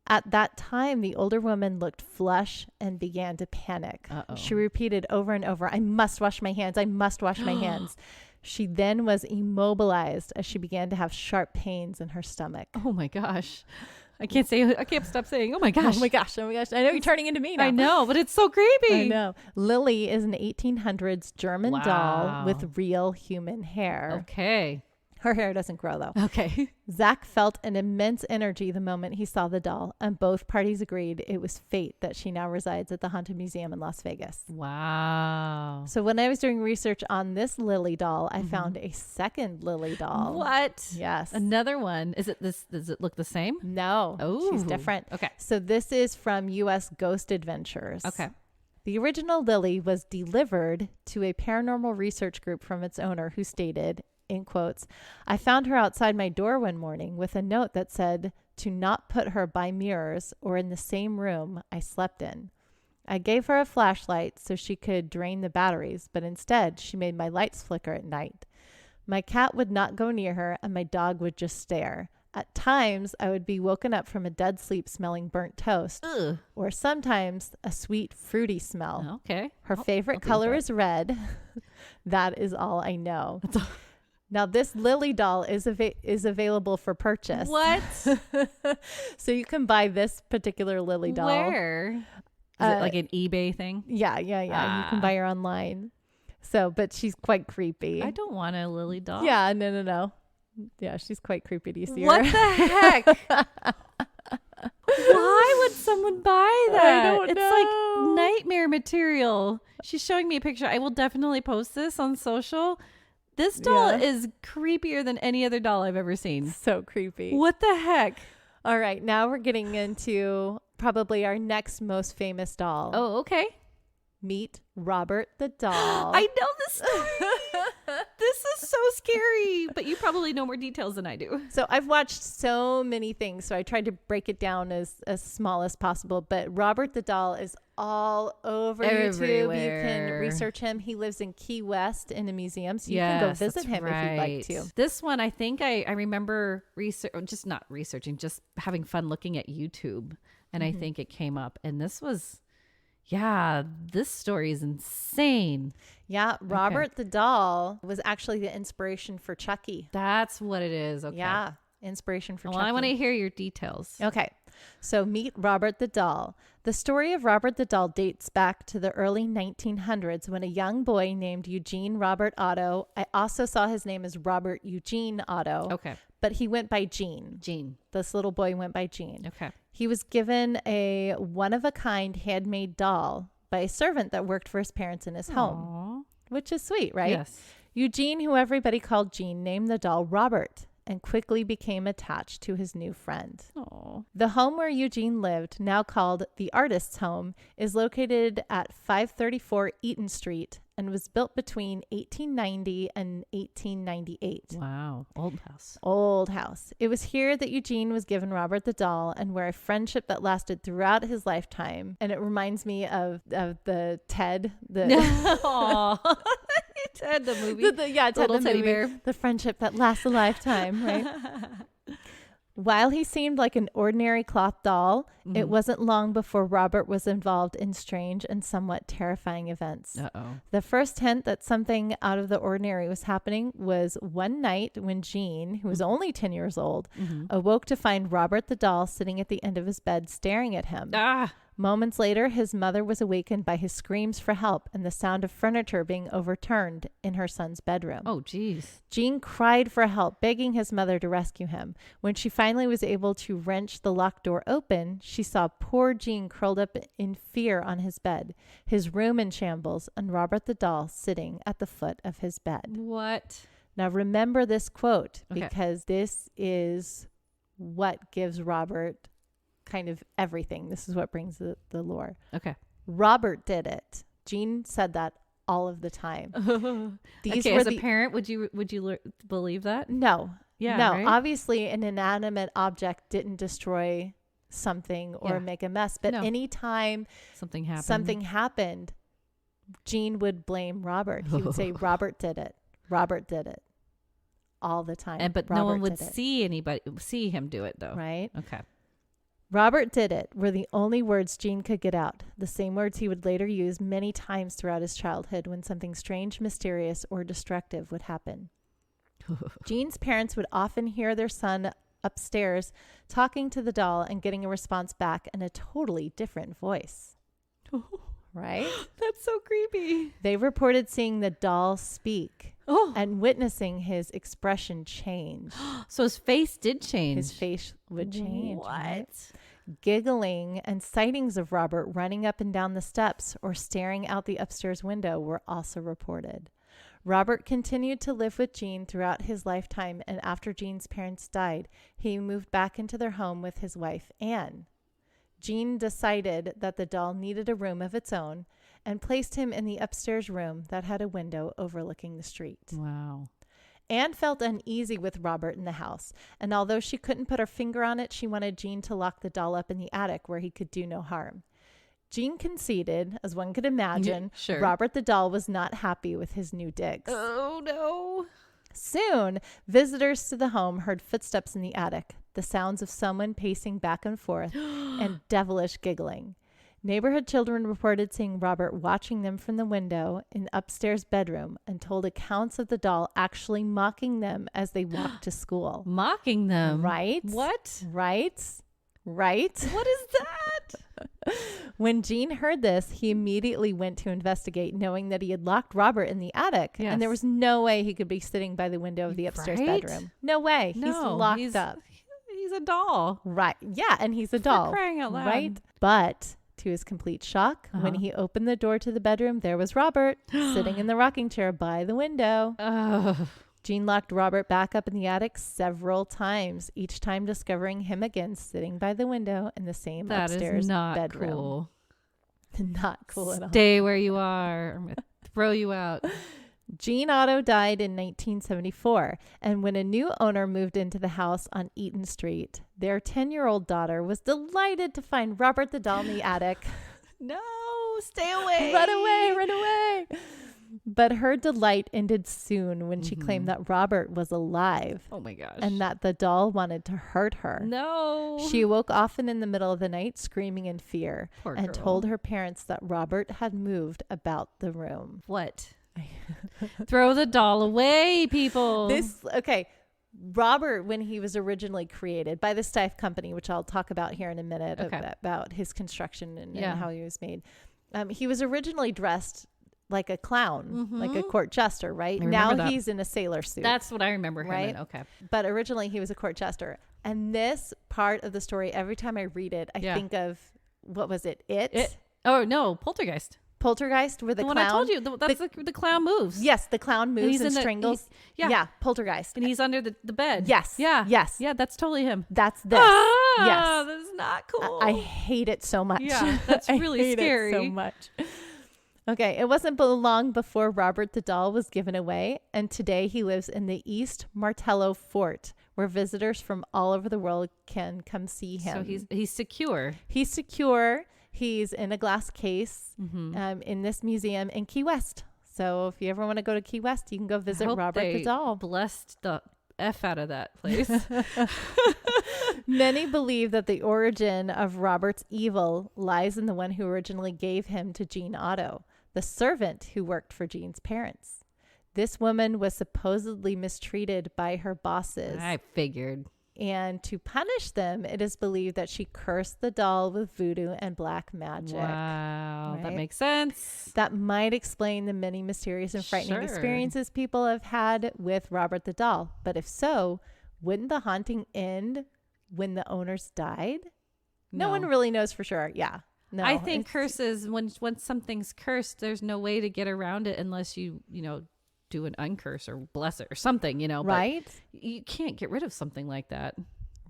At that time, the older woman looked flush and began to panic. She repeated over and over, "I must wash my hands. I must wash my hands." She then was immobilized as she began to have sharp pains in her stomach. Oh my gosh. I can't stop saying, oh my gosh. Oh my gosh. Oh my gosh. I know you're turning into me now. I know, but it's so creepy. I know. Lily is an 1800s German doll with real human hair. Okay. Her hair doesn't grow, though. Okay. Zach felt an immense energy the moment he saw the doll, and both parties agreed it was fate that she now resides at the Haunted Museum in Las Vegas. Wow. So when I was doing research on this Lily doll, I found a second Lily doll. What? Yes. Another one. Is it this? Does it look the same? No. Oh, she's different. Okay. So this is from U.S. Ghost Adventures. Okay. The original Lily was delivered to a paranormal research group from its owner, who stated, in quotes, "I found her outside my door one morning with a note that said to not put her by mirrors or in the same room I slept in. I gave her a flashlight so she could drain the batteries, but instead she made my lights flicker at night. My cat would not go near her and my dog would just stare. At times I would be woken up from a dead sleep smelling burnt toast, or sometimes a sweet fruity smell. Okay. Her favorite color is red. That is all I know." Now, this Lily doll is available for purchase. What? So you can buy this particular Lily doll. Where? Is it like an eBay thing? Yeah. You can buy her online. So, but she's quite creepy. I don't want a Lily doll. Yeah, no. Yeah, she's quite creepy. Do you see what her? What the heck? Why would someone buy that? I don't know. It's like nightmare material. She's showing me a picture. I will definitely post this on social. This doll is creepier than any other doll I've ever seen. So creepy. What the heck? All right, now we're getting into probably our next most famous doll. Oh, okay. Meet Robert the doll. I know this story. This is so scary, but you probably know more details than I do. So I've watched so many things, so I tried to break it down as small as possible. But Robert the doll is all over YouTube. You can research him. He lives in Key West in a museum, so you can go visit him if you'd like to. This one, I think I remember just not researching, just having fun looking at YouTube, and I think it came up, and this was. Yeah, this story is insane. Yeah, Robert the doll was actually the inspiration for Chucky. That's what it is. Okay. Yeah, inspiration for Chucky. Well, I want to hear your details. Okay, so meet Robert the doll. The story of Robert the doll dates back to the early 1900s when a young boy named Eugene Robert Otto, I also saw his name as Robert Eugene Otto. Okay. But he went by Gene. This little boy went by Gene. Okay. He was given a one-of-a-kind handmade doll by a servant that worked for his parents in his home, which is sweet, right? Yes. Eugene, who everybody called Gene, named the doll Robert and quickly became attached to his new friend. Aww. The home where Eugene lived, now called the Artist's Home, is located at 534 Eaton Street and was built between 1890 and 1898. Wow. Old house. Old house. It was here that Eugene was given Robert the doll and where a friendship that lasted throughout his lifetime. And it reminds me of the Ted. Aww. Ted the movie. Ted little the teddy movie, bear. The friendship that lasts a lifetime, right? While he seemed like an ordinary cloth doll, it wasn't long before Robert was involved in strange and somewhat terrifying events. The first hint that something out of the ordinary was happening was one night when Gene, who was only 10 years old, awoke to find Robert the doll sitting at the end of his bed staring at him. Moments later, his mother was awakened by his screams for help and the sound of furniture being overturned in her son's bedroom. Oh, geez. Gene cried for help, begging his mother to rescue him. When she finally was able to wrench the locked door open, she saw poor Gene curled up in fear on his bed, his room in shambles, and Robert the doll sitting at the foot of his bed. What? Now remember this quote, because this is what gives Robert kind of everything. This is what brings the lore. Okay. Robert did it. Gene said that all of the time. As a parent, would you believe that? No. Yeah. No. Right? Obviously, an inanimate object didn't destroy something or make a mess. But anytime something happened, Gene would blame Robert. He would say, "Robert did it. Robert did it." All the time. But Robert no one would see him do it, though. Right? Okay. Robert did it were the only words Gene could get out, the same words he would later use many times throughout his childhood when something strange, mysterious, or destructive would happen. Gene's parents would often hear their son upstairs talking to the doll and getting a response back in a totally different voice. Right? That's so creepy. They reported seeing the doll speak and witnessing his expression change. So his face did change. His face would change. What? Right? Giggling and sightings of Robert running up and down the steps or staring out the upstairs window were also reported. Robert continued to live with Gene throughout his lifetime, and after Gene's parents died, he moved back into their home with his wife, Anne. Gene decided that the doll needed a room of its own and placed him in the upstairs room that had a window overlooking the street. Wow. Anne felt uneasy with Robert in the house, and although she couldn't put her finger on it, she wanted Gene to lock the doll up in the attic where he could do no harm. Gene conceded, as one could imagine. Sure. Robert the doll was not happy with his new digs. Oh, no. Soon, visitors to the home heard footsteps in the attic, the sounds of someone pacing back and forth, and devilish giggling. Neighborhood children reported seeing Robert watching them from the window in the upstairs bedroom and told accounts of the doll actually mocking them as they walked to school. Mocking them? Right? What? Right? Right? What is that? When Gene heard this, he immediately went to investigate, knowing that he had locked Robert in the attic. Yes. And there was no way he could be sitting by the window of the upstairs bedroom. No way. No, he's locked up. He's a doll. Right. Yeah, and he's a doll. For crying out loud. Right? But to his complete shock, when he opened the door to the bedroom, there was Robert sitting in the rocking chair by the window. Gene locked Robert back up in the attic several times, each time discovering him again sitting by the window in the same upstairs bedroom. Cool. Not cool at all. Stay where you are. I'm going to throw you out. Gene Otto died in 1974, and when a new owner moved into the house on Eaton Street, their 10-year-old daughter was delighted to find Robert the doll in the attic. No, stay away. Run away, run away. But her delight ended soon when she claimed that Robert was alive. Oh my gosh. And that the doll wanted to hurt her. No. She woke often in the middle of the night screaming in fear. Poor and girl. Told her parents that Robert had moved about the room. What? Throw the doll away, people. Robert, when he was originally created by the Steiff Company, which I'll talk about here in a minute, about his construction and how he was made. He was originally dressed like a clown, like a court jester, right? Now he's in a sailor suit. That's what I remember him right? in. Okay. But originally he was a court jester. And this part of the story, every time I read it, I think of, what was it? It? Oh, no. Poltergeist, where the clown. One I told you. That's the clown moves. Yes, the clown moves and strangles. Yeah, Poltergeist. And he's under the bed. Yes. Yeah. Yes. Yeah, that's totally him. That's this. Yes. That's not cool. I hate it so much. Yeah, that's really scary. I hate it so much. Okay, it wasn't long before Robert the doll was given away, and today he lives in the East Martello Fort, where visitors from all over the world can come see him. So he's secure. He's secure. He's in a glass case in this museum in Key West. So if you ever want to go to Key West, you can go visit Robert the doll. Blessed the F out of that place. Many believe that the origin of Robert's evil lies in the one who originally gave him to Gene Otto, the servant who worked for Gene's parents. This woman was supposedly mistreated by her bosses. I figured. And to punish them, it is believed that she cursed the doll with voodoo and black magic. Wow, right? That makes sense. That might explain the many mysterious and frightening experiences people have had with Robert the doll. But if so, wouldn't the haunting end when the owners died? No one really knows for sure. Yeah. No, I think curses, when something's cursed, there's no way to get around it unless you do an uncurse or bless it or something, right? But you can't get rid of something like that.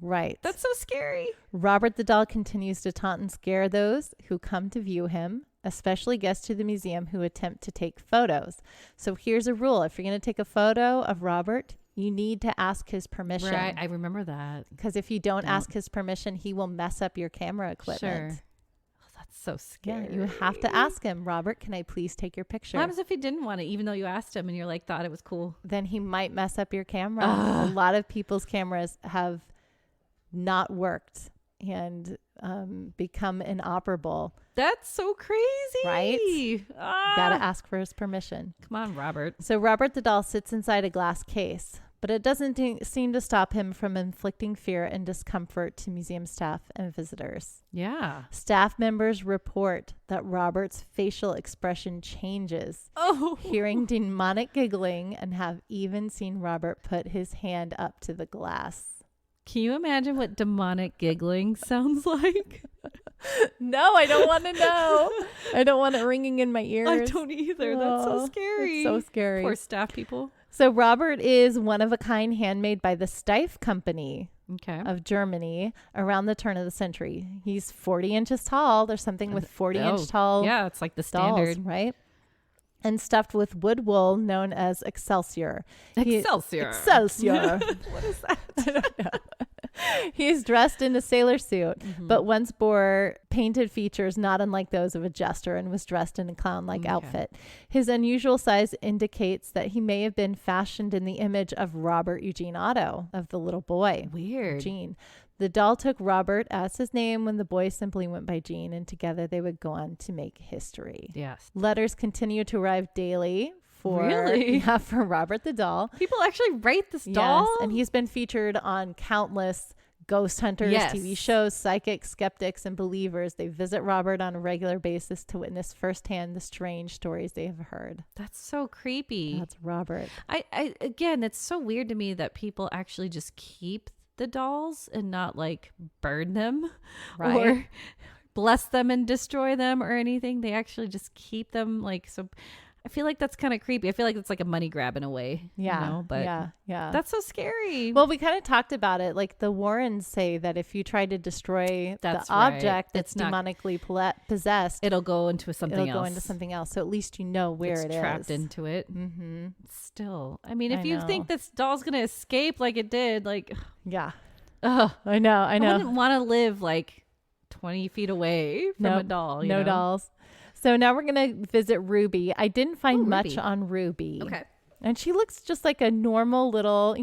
Right. That's so scary. Robert the doll continues to taunt and scare those who come to view him, especially guests to the museum who attempt to take photos. So here's a rule. If you're going to take a photo of Robert, you need to ask his permission. Right. I remember that. Because if you don't ask his permission, he will mess up your camera equipment. Sure. So scary. Yeah, you have to ask him, Robert, can I please take your picture? What happens if he didn't want it, even though you asked him and you're like, thought it was cool? Then he might mess up your camera. A lot of people's cameras have not worked and become inoperable. That's so crazy. Right? Gotta ask for his permission. Come on, Robert. So Robert the doll sits inside a glass case, but it doesn't seem to stop him from inflicting fear and discomfort to museum staff and visitors. Yeah. Staff members report that Robert's facial expression changes, hearing demonic giggling, and have even seen Robert put his hand up to the glass. Can you imagine what demonic giggling sounds like? No, I don't want to know. I don't want it ringing in my ears. I don't either. That's so scary. It's so scary. Poor staff people. So Robert is one of a kind handmade by the Steiff Company of Germany around the turn of the century. He's 40 inches tall. There's something with 40-inch tall. Yeah, it's like the standard. Dolls, right? And stuffed with wood wool known as Excelsior. Excelsior. What is that? I don't know. He's dressed in a sailor suit, but once bore painted features not unlike those of a jester and was dressed in a clown-like outfit. His unusual size indicates that he may have been fashioned in the image of Robert Eugene Otto, of the little boy. Weird. Gene. The doll took Robert as his name when the boy simply went by Gene, and together they would go on to make history. Yes. Letters continue to arrive daily for Robert the doll. People actually write this doll? Yes, and he's been featured on countless ghost hunters, TV shows. Psychics, skeptics, and believers, they visit Robert on a regular basis to witness firsthand the strange stories they have heard. That's so creepy. That's Robert. I again, it's so weird to me that people actually just keep the dolls and not like burn them or bless them and destroy them or anything. They actually just keep them. Like, so I feel like that's kind of creepy. I feel like it's like a money grab in a way. Yeah. But yeah. That's so scary. Well, we kind of talked about it. Like the Warrens say that if you try to destroy the object that's demonically possessed, it'll go into something else. So at least you know where it's it is. Trapped into it. Mm-hmm. Still, I mean, if you think this doll's going to escape like it did, like... Yeah. Oh, I know. I wouldn't want to live like 20 feet away from a doll. No dolls. So now we're going to visit Ruby. I didn't find much on Ruby. Okay. And she looks just like a normal little,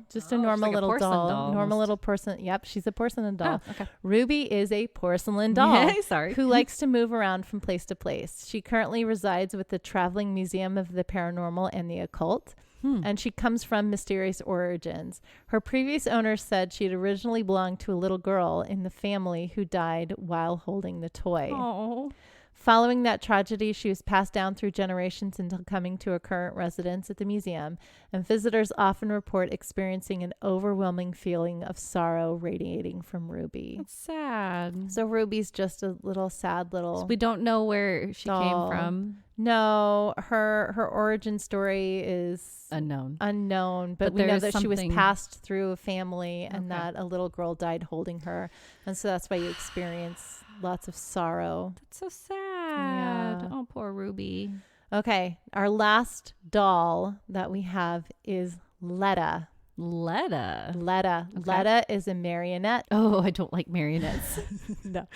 just a normal little doll. Normal little person. Yep, she's a porcelain doll. Oh, okay. Ruby is a porcelain doll sorry. who likes to move around from place to place. She currently resides with the Traveling Museum of the Paranormal and the Occult. And she comes from mysterious origins. Her previous owner said she had originally belonged to a little girl in the family who died while holding the toy. Oh. Following that tragedy, she was passed down through generations until coming to her current residence at the museum, and visitors often report experiencing an overwhelming feeling of sorrow radiating from Ruby. That's sad. So Ruby's just a little sad little So we don't know where she doll. came from. No, her origin story is unknown, but we know that she was passed through a family and that a little girl died holding her, and so that's why you experience lots of sorrow. That's so sad. Yeah. Oh, poor Ruby. Okay, our last doll that we have is Letta. Letta. Okay. Letta is a marionette. Oh, I don't like marionettes. No.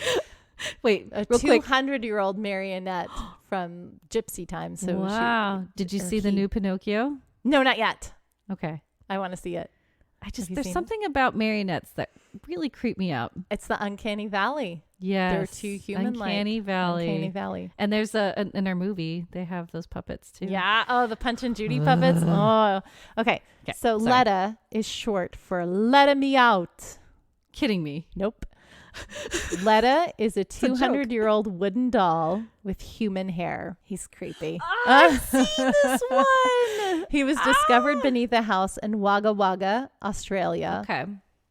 Wait, a 200-year-old marionette from Gypsy times. So wow. Did you see the new Pinocchio? No, not yet. Okay. I want to see it. There's something about marionettes that really creep me out. It's the uncanny valley. Yes. They're too human-like. Uncanny Valley. Uncanny Valley. And there's in our movie, they have those puppets too. Yeah. Oh, the Punch and Judy puppets. Oh. Okay. So sorry. Letta is short for Letta Me Out. Kidding me. Nope. Letta is a 200-year-old wooden doll with human hair. He's creepy. I've seen this one. He was discovered beneath a house in Wagga Wagga, Australia. Okay.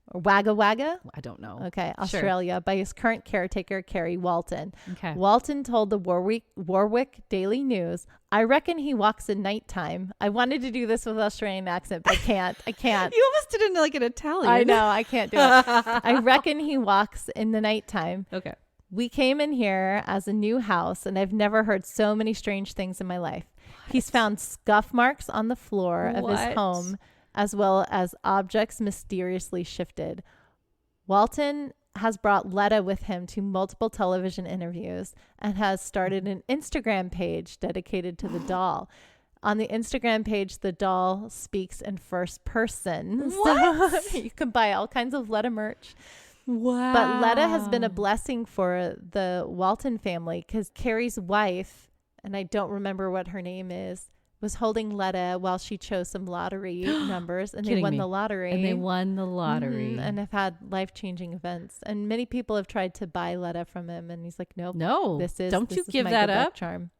Or Wagga Wagga? I don't know. Okay, Australia, by his current caretaker, Carrie Walton. Okay. Walton told the Warwick Daily News, I reckon he walks at nighttime. I wanted to do this with Australian accent, but I can't. You almost did it like an Italian. I know, I can't do it. I reckon he walks in the nighttime. Okay. We came in here as a new house, and I've never heard so many strange things in my life. He's found scuff marks on the floor of his home, as well as objects mysteriously shifted. Walton has brought Letta with him to multiple television interviews and has started an Instagram page dedicated to the doll. On the Instagram page, the doll speaks in first person. What? So you can buy all kinds of Letta merch. Wow. But Letta has been a blessing for the Walton family because Carrie's wife, and I don't remember what her name is, was holding Letta while she chose some lottery numbers, and they won the lottery. And they won the lottery. And have had life-changing events. And many people have tried to buy Letta from him, and he's like, nope. No. Don't you give that up. Charm.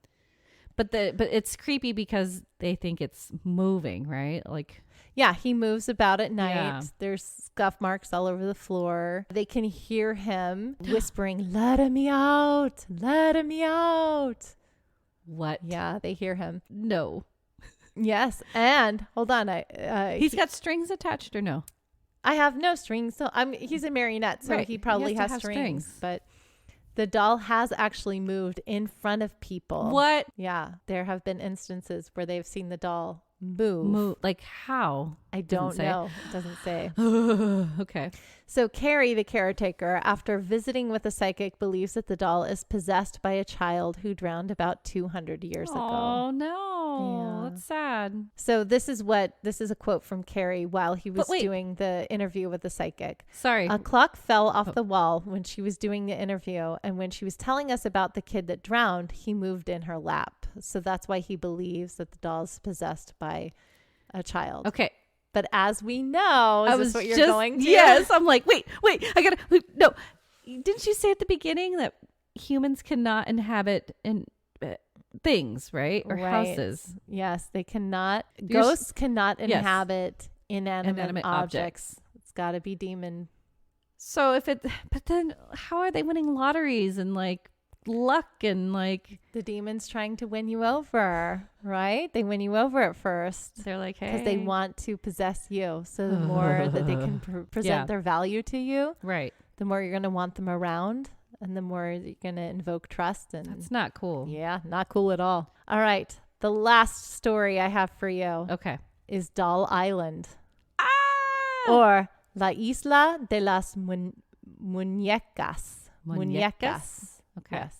But it's creepy because they think it's moving, right? Like, yeah, he moves about at night. Yeah. There's scuff marks all over the floor. They can hear him whispering, "Let me out, let me out." What? Yeah, they hear him. No. Yes, and hold on, he's got strings attached or no? I have no strings. So he's a marionette, so he probably has strings. But the doll has actually moved in front of people. What? Yeah, there have been instances where they've seen the doll move. Like how? I don't know. It doesn't say. Okay. So Carrie, the caretaker, after visiting with a psychic, believes that the doll is possessed by a child who drowned about 200 years ago. Oh no, Yeah. that's sad. So this is a quote from Carrie while he was doing the interview with the psychic. Sorry. A clock fell off the wall when she was doing the interview, and when she was telling us about the kid that drowned, he moved in her lap. So that's why he believes that the doll is possessed by a child. Okay. But as we know, is this what you're going to? Yes. I'm like, wait, no. Didn't you say at the beginning that humans cannot inhabit in things, right? Or houses? Yes, they cannot. Ghosts cannot inhabit inanimate objects. It's got to be demon. So but then how are they winning lotteries and like luck and like the demons trying to win you over, right? They win you over at first. They're like, hey, because they want to possess you. So the more that they can present their value to you, right, the more you're going to want them around, and the more you're going to invoke trust. And that's not cool. Yeah, not cool at all. All right, the last story I have for you, is Doll Island, or La Isla de las Muñecas. Muñecas. Okay. Yes.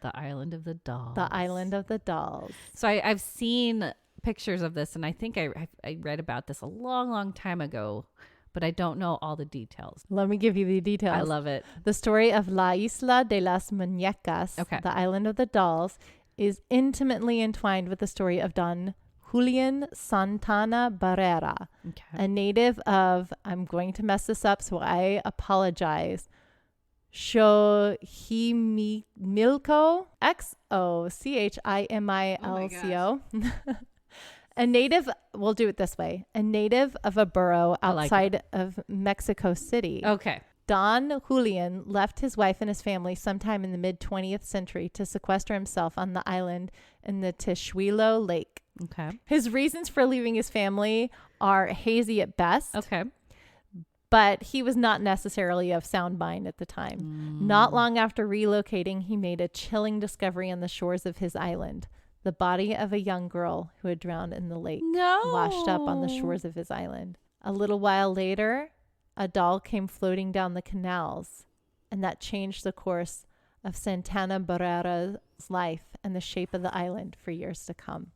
The Island of the Dolls. The Island of the Dolls. So I've seen pictures of this, and I think I read about this a long, long time ago, but I don't know all the details. Let me give you the details. I love it. The story of La Isla de las Muñecas, the Island of the Dolls, is intimately entwined with the story of Don Julian Santana Barrera, a native of, I'm going to mess this up, so I apologize, Xochimilco, Xochimilco. A native, we'll do it this way, a native of a borough outside of Mexico City. Okay. Don Julian left his wife and his family sometime in the mid-20th century to sequester himself on the island in the Texuelo Lake. Okay. His reasons for leaving his family are hazy at best. Okay. But he was not necessarily of sound mind at the time. Not long after relocating, he made a chilling discovery on the shores of his island. The body of a young girl who had drowned in the lake washed up on the shores of his island. A little while later, a doll came floating down the canals, and that changed the course of Santana Barrera's life and the shape of the island for years to come.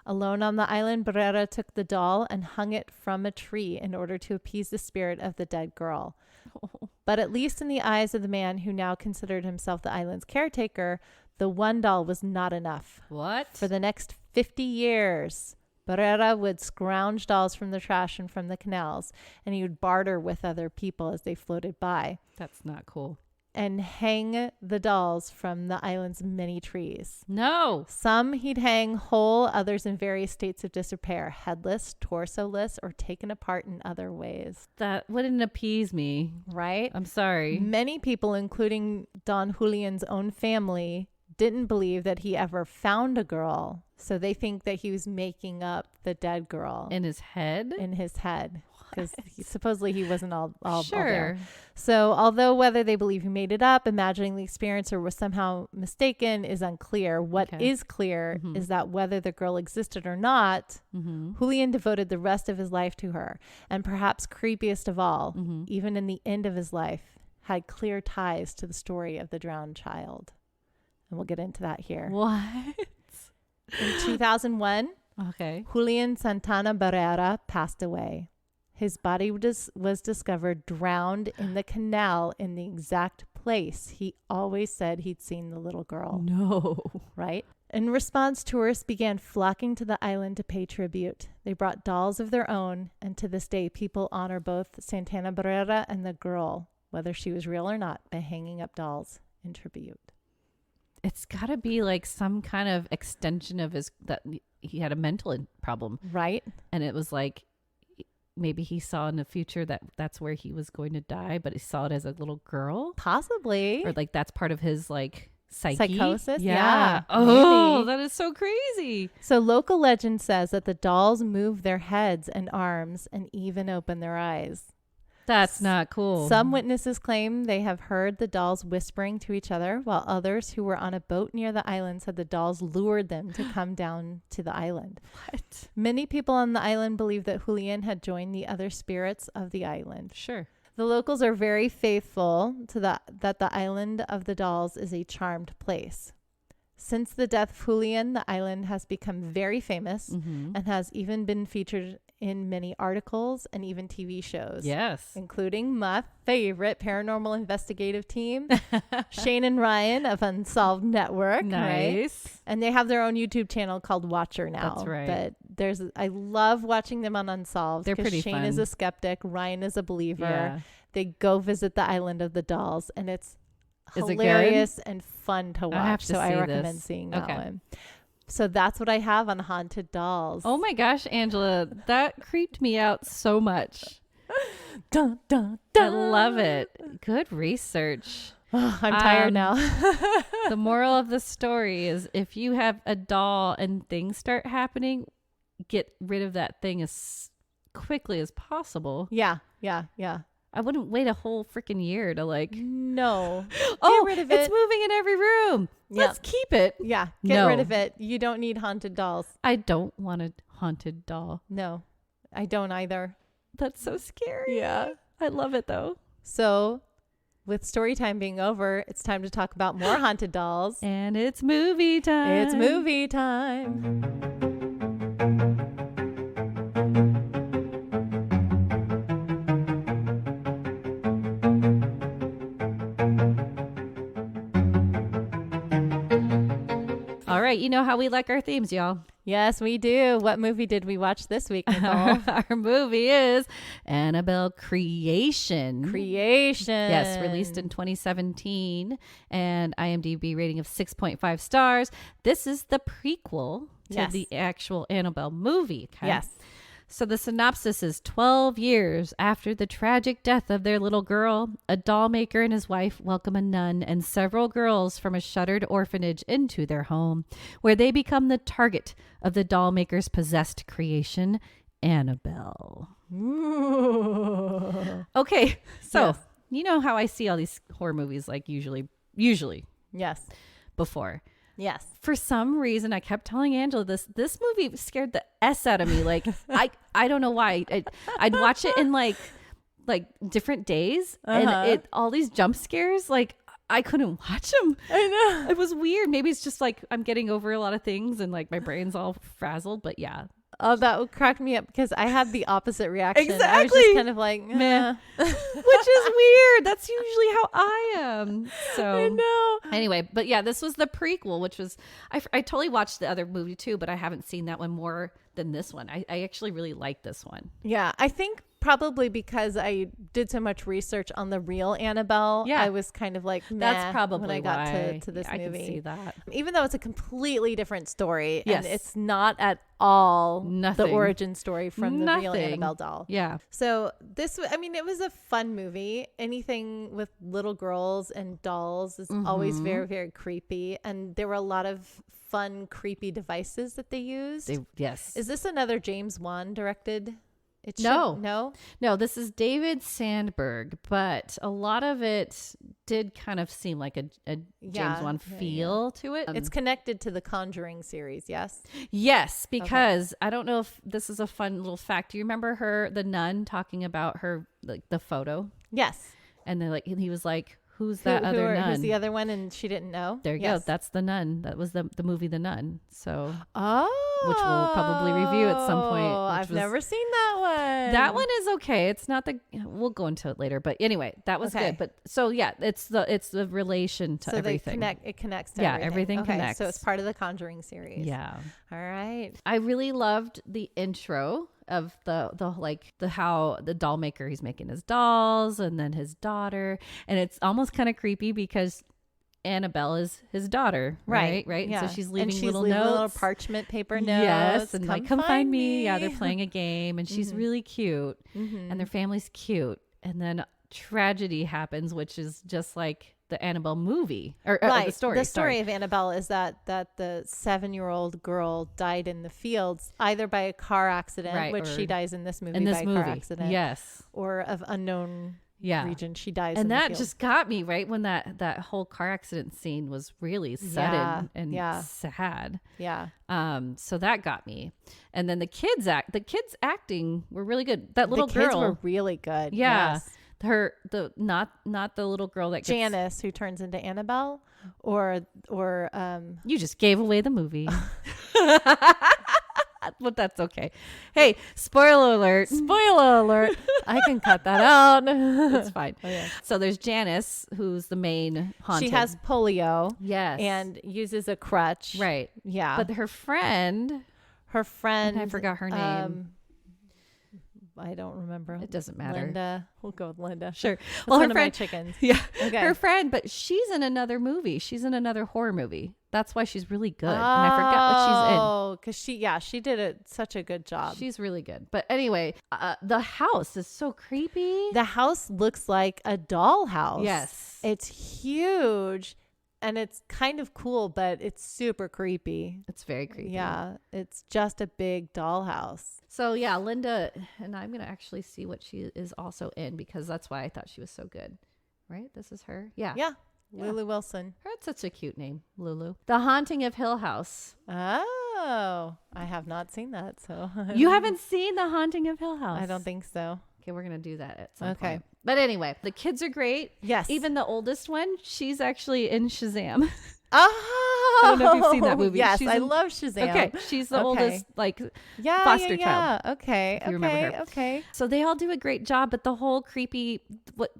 Alone on the island, Barrera took the doll and hung it from a tree in order to appease the spirit of the dead girl. Oh. But at least in the eyes of the man who now considered himself the island's caretaker, the one doll was not enough. What? For the next 50 years, Barrera would scrounge dolls from the trash and from the canals, and he would barter with other people as they floated by. That's not cool. And hang the dolls from the island's many trees. No. Some he'd hang whole, others in various states of disrepair, headless, torso-less, or taken apart in other ways. That wouldn't appease me. Right? I'm sorry. Many people, including Don Julian's own family, didn't believe that he ever found a girl. So they think that he was making up the dead girl. In his head? In his head. Because supposedly he wasn't all sure. there. So although whether they believe he made it up, imagining the experience, or was somehow mistaken is unclear. What is clear is that whether the girl existed or not, Julian devoted the rest of his life to her. And perhaps creepiest of all, even in the end of his life, had clear ties to the story of the drowned child. And we'll get into that here. What? In 2001, Julian Santana Barrera passed away. His body was discovered drowned in the canal in the exact place he always said he'd seen the little girl. No. Right? In response, tourists began flocking to the island to pay tribute. They brought dolls of their own, and to this day, people honor both Santana Barrera and the girl, whether she was real or not, by hanging up dolls in tribute. It's got to be like some kind of extension of that he had a mental problem. Right. And it was like, maybe he saw in the future that's where he was going to die, but he saw it as a little girl. Possibly. Or like that's part of his like psychosis. Yeah. Oh, maybe. That is so crazy. So local legend says that the dolls move their heads and arms and even open their eyes. That's not cool. Some witnesses claim they have heard the dolls whispering to each other, while others who were on a boat near the island said the dolls lured them to come down to the island. What? Many people on the island believe that Julian had joined the other spirits of the island. Sure. The locals are very faithful to that the island of the dolls is a charmed place. Since the death of Julian, the island has become very famous and has even been featured in many articles and even TV shows. Yes. Including my favorite paranormal investigative team, Shane and Ryan of Unsolved Network. Nice. Right? And they have their own YouTube channel called Watcher now. That's right. But I love watching them on Unsolved. They're pretty Shane fun. Is a skeptic. Ryan is a believer. Yeah. They go visit the island of the dolls, and it's hilarious and fun to watch. I recommend seeing that one. So that's what I have on haunted dolls. Oh my gosh, Angela, that creeped me out so much. Dun, dun, dun. I love it. Good research. Oh, I'm tired now. The moral of the story is if you have a doll and things start happening, get rid of that thing as quickly as possible. Yeah. I wouldn't wait a whole freaking year to No. Get rid of it. It's moving in every room. Let's keep it. Yeah. Get rid of it. You don't need haunted dolls. I don't want a haunted doll. No, I don't either. That's so scary. Yeah. I love it though. So with story time being over, it's time to talk about more haunted dolls. And it's movie time. It's movie time. All right, you know how we like our themes, y'all. Yes, we do. What movie did we watch this week, Nicole? Our movie is Annabelle Creation. Yes, released in 2017 and IMDb rating of 6.5 stars. This is the prequel to the actual Annabelle movie. Okay? Yes. So the synopsis is 12 years after the tragic death of their little girl, a doll maker and his wife welcome a nun and several girls from a shuttered orphanage into their home, where they become the target of the doll maker's possessed creation, Annabelle. Ooh. Okay, so you know how I see all these horror movies like usually Yes. before. Yes. For some reason, I kept telling Angela this movie scared the S out of me. Like, I don't know why. I'd watch it in like different days and all these jump scares, like I couldn't watch them. I know. It was weird. Maybe it's just like I'm getting over a lot of things and like my brain's all frazzled. But yeah. Oh, that would crack me up because I had the opposite reaction. Exactly. I was just kind of like, meh. Which is weird. That's usually how I am. So I know. Anyway, but yeah, this was the prequel, which was, I totally watched the other movie too, but I haven't seen that one more than this one. I actually really like this one. Yeah, I think probably because I did so much research on the real Annabelle, yeah. I was kind of like, that's probably when I got why. to this movie. I can see that. Even though it's a completely different story, yes. and it's not at all Nothing. the origin story from the real Annabelle doll. Yeah. So this, I mean, it was a fun movie. Anything with little girls and dolls is always very, very creepy. And there were a lot of fun, creepy devices that they used. Yes. Is this another James Wan directed? No, this is David Sandberg, but a lot of it did kind of seem like a James Wan feel to it. It's connected to the Conjuring series, yes? Yes, because I don't know if this is a fun little fact. Do you remember the nun talking about her, like the photo? Yes. And then he was like, who's that other nun? Who's the other one? And she didn't know. There you go. That's the nun. That was the movie The Nun. So, which we'll probably review at some point. I've never seen that one. That one is okay. It's not we'll go into it later. But anyway, that was good. But so yeah, it's the relation to everything. It connects to everything. Everything connects. So it's part of the Conjuring series. Yeah. All right. I really loved the intro of the how the doll maker, he's making his dolls and then his daughter, and it's almost kind of creepy because Annabelle is his daughter, right? Yeah. And so she's leaving little notes, little parchment paper notes. Yes, and come find me. Yeah, they're playing a game, and she's really cute, and their family's cute, and then tragedy happens, which is just like the Annabelle movie or the story. The story of Annabelle is that the 7-year-old girl died in the fields either by a car accident, which she dies in this movie by a car accident, yes, or of unknown region. She dies, and in that the just got me right when that whole car accident scene was really sudden and sad. Yeah. So that got me, and then the kids acting were really good. That little girl, kids were really good. Yeah. Yes. Not the little girl that gets, Janice, who turns into Annabelle, or you just gave away the movie. But that's okay. Hey, spoiler alert. I can cut that out. It's fine. Oh, yeah. So there's Janice, who's the main haunted. She has polio. Yes. And uses a crutch. Right. Yeah. But her friend, I forgot her name. I don't remember. It doesn't matter. Linda. We'll go with Linda. Sure. Well, her friend, chickens. Yeah. Okay. Her friend, but she's in another movie. She's in another horror movie. That's why she's really good. And I forgot what she's in. Oh, because she did such a good job. She's really good. But anyway, the house is so creepy. The house looks like a dollhouse. Yes. It's huge. And it's kind of cool, but it's super creepy. It's very creepy. Yeah. It's just a big dollhouse. So yeah, Linda, and I'm going to actually see what she is also in because that's why I thought she was so good. Right? This is her. Yeah. Yeah. Lulu Wilson. That's such a cute name, Lulu. The Haunting of Hill House. Oh, I have not seen that. So you haven't seen The Haunting of Hill House? I don't think so. Okay, we're going to do that at some point. But anyway, the kids are great. Yes. Even the oldest one, she's actually in Shazam. Oh, I don't know if you've seen that movie. Yes, I love Shazam. Okay, she's the oldest, foster child. Okay, if you remember her. Okay. So they all do a great job, but the whole creepy, what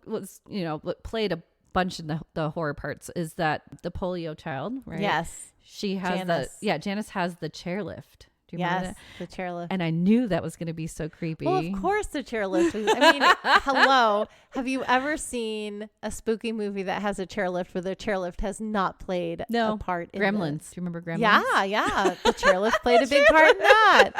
played a bunch in the horror parts is that the polio child, right? Yes. She has Janice has the chairlift. Do you remember that? The chairlift. And I knew that was going to be so creepy. Well, of course the chairlift. I mean, hello. Have you ever seen a spooky movie that has a chairlift where the chairlift has not played a part in Gremlins. Do you remember Gremlins? Yeah. The chairlift played a big part in that.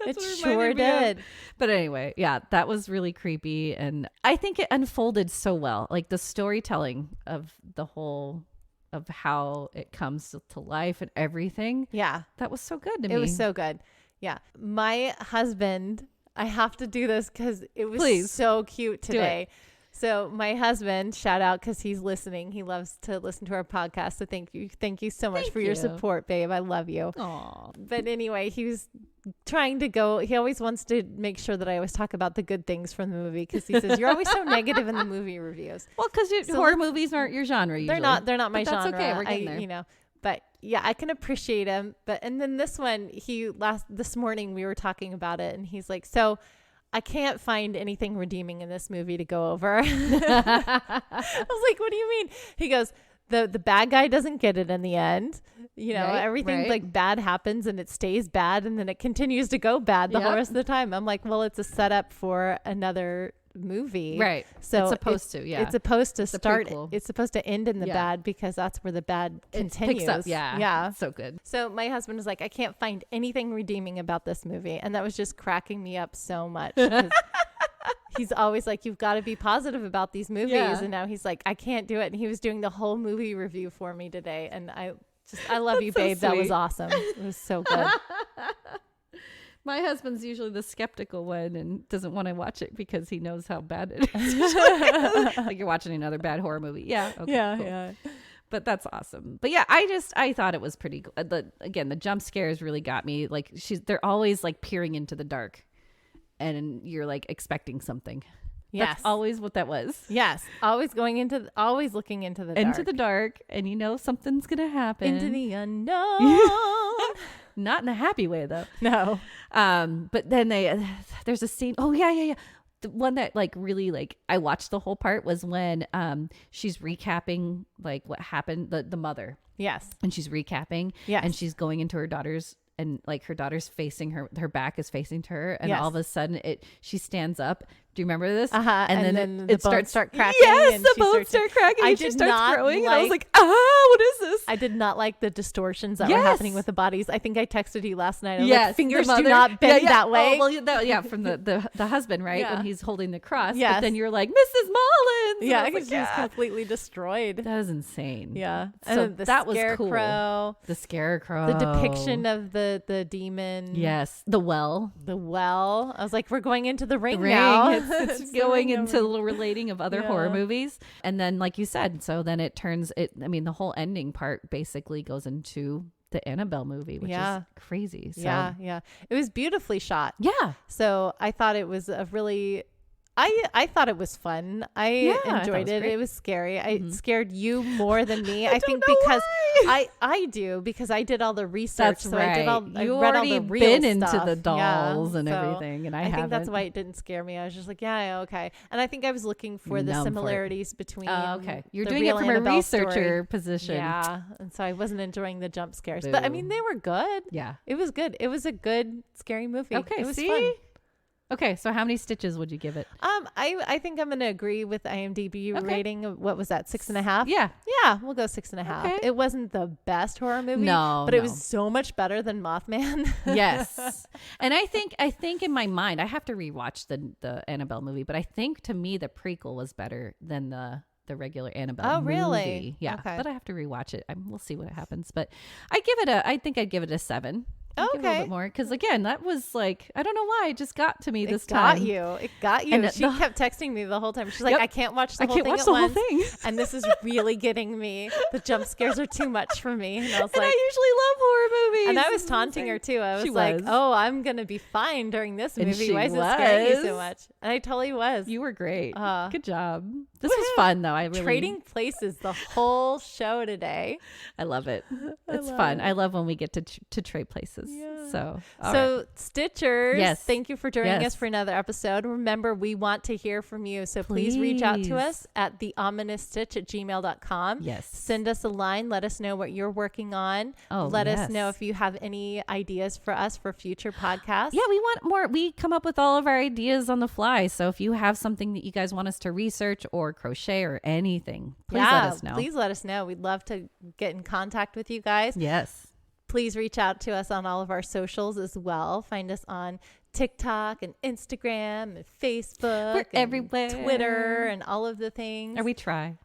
It sure did. But anyway, yeah, that was really creepy. And I think it unfolded so well. Like the storytelling of the whole of how it comes to life and everything. Yeah. That was so good to me. It was so good. Yeah. My husband, I have to do this because it was so cute today. So my husband, shout out because he's listening. He loves to listen to our podcast. So thank you. Thank you so much for your support, babe. I love you. Aww. But anyway, he was trying to go. He always wants to make sure that I always talk about the good things from the movie because he says you're always so negative in the movie reviews. Well, because horror movies aren't your genre. Usually. They're not my genre. That's okay. We're getting there. You know, but yeah, I can appreciate him. And then this one, this morning we were talking about it, and he's like, so I can't find anything redeeming in this movie to go over. I was like, what do you mean? He goes, the bad guy doesn't get it in the end. You know, everything like bad happens and it stays bad and then it continues to go bad the whole rest of the time. I'm like, well, it's a setup for another movie. Right. So it's supposed to, It's supposed to start. It's supposed to end in the bad because that's where the bad continues. Picks up. Yeah. Yeah. So good. So my husband was like, I can't find anything redeeming about this movie. And that was just cracking me up so much. He's always like, you've got to be positive about these movies. Yeah. And now he's like, I can't do it. And he was doing the whole movie review for me today. And I love you, babe. So that was awesome. It was so good. My husband's usually the skeptical one and doesn't want to watch it because he knows how bad it is. Like you're watching another bad horror movie. Yeah. Okay, yeah. Cool. Yeah. But that's awesome. But yeah, I thought it was pretty good. The jump scares really got me. Like they're always like peering into the dark and you're like expecting something. Yes. That's always what that was. Yes. Always looking into the dark. And you know something's going to happen. Into the unknown. Not in a happy way though. No. But then there's a scene. Oh yeah. The one that like really like I watched the whole part was when she's recapping like what happened, the mother. Yes. And she's recapping. Yes. And she's going into her daughter's and like her daughter's facing her back is facing to her and all of a sudden she stands up. Do you remember this? And then the bones start cracking. Yes, and the bones start cracking and she starts growing. And I was like, what is this? I did not like the distortions that were happening with the bodies. I think I texted you last night. I was like, fingers do not bend that way. Oh, well, from the husband, right? Yeah. When he's holding the cross. Yes. But then you're like, Mrs. Mullins. Yeah, because she's completely destroyed. That is insane. Yeah. So that was cool. The scarecrow. The depiction of the demon. Yes. The well. I was like, we're going into the ring now. It's going into the relating of other horror movies. And then, like you said, so then it turns the whole ending part basically goes into the Annabelle movie, which is crazy. So. Yeah. It was beautifully shot. Yeah. So I thought it was a really... I thought it was fun. I enjoyed it. It was scary. It scared you more than me. I think because I do because I did all the research. That's right. I read all the real been stuff. Into the dolls and everything, and I think that's why it didn't scare me. I was just like, okay. And I think I was looking for the similarities between. Okay, you're doing it from a researcher position. Yeah, and so I wasn't enjoying the jump scares, but I mean they were good. Yeah, it was good. It was a good scary movie. Okay, it was fun. Okay, so how many stitches would you give it? I think I'm gonna agree with IMDb rating. What was that? 6.5? Yeah, we'll go 6.5. Okay. It wasn't the best horror movie, but it was so much better than Mothman. Yes, and I think in my mind, I have to rewatch the Annabelle movie, but I think to me the prequel was better than the regular Annabelle movie. Really? Yeah, okay. But I have to rewatch it. We'll see what happens, but I think I'd give it a 7. Okay. A little bit more because again that was like I don't know why it just got to me this time. It got you. And she kept texting me the whole time. She's like, I can't watch the whole thing. And this is really getting me. The jump scares are too much for me. And I was like, I usually love horror movies. And I was taunting her too. I was like, oh, I'm gonna be fine during this movie. Why is it scaring you so much? And I totally was. You were great. Good job. This was fun though. I really trading places the whole show today. I love it. It's fun. I love when we get to trade places. Yeah. So right. Stitchers, yes. Thank you for joining us for another episode. Remember, we want to hear from you. So please reach out to us at theominousstitch@gmail.com. Yes. Send us a line. Let us know what you're working on. Let us know if you have any ideas for us for future podcasts. Yeah, we want more. We come up with all of our ideas on the fly. So if you have something that you guys want us to research or crochet or anything, please let us know. Please let us know. We'd love to get in contact with you guys. Yes. Please reach out to us on all of our socials as well. Find us on TikTok and Instagram and Facebook. We're everywhere. Twitter and all of the things. And we try.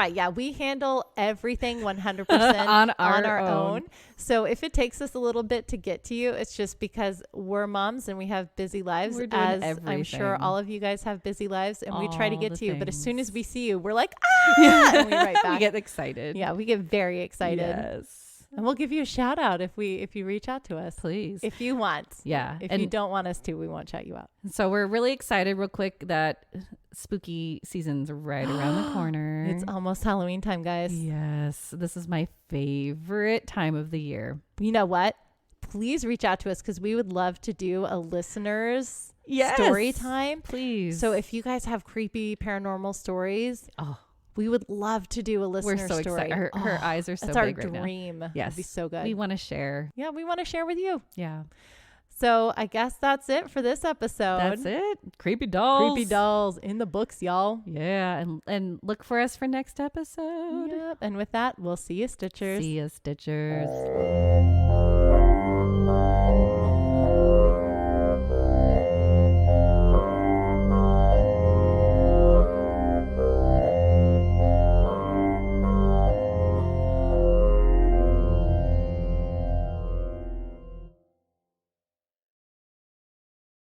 Yeah, we handle everything 100% on our own. So if it takes us a little bit to get to you, it's just because we're moms and we have busy lives. We're doing everything. I'm sure all of you guys have busy lives and we try to get to you. But as soon as we see you, we're like, and we right back. We get excited. Yeah, we get very excited. Yes. And we'll give you a shout out if you reach out to us. Please. If you want. Yeah. If you don't want us to, we won't shout you out. So we're really excited real quick that spooky season's right around the corner. It's almost Halloween time, guys. Yes. This is my favorite time of the year. You know what? Please reach out to us because we would love to do a listener's story time. Please. So if you guys have creepy paranormal stories, we would love to do a listener story. Excited. Her eyes are so big right now. That's our dream. Yes. It'd be so good. We want to share. Yeah, we want to share with you. Yeah. So I guess that's it for this episode. That's it. Creepy dolls. Creepy dolls in the books, y'all. Yeah. And look for us for next episode. Yep. And with that, we'll see you, Stitchers. See you, Stitchers.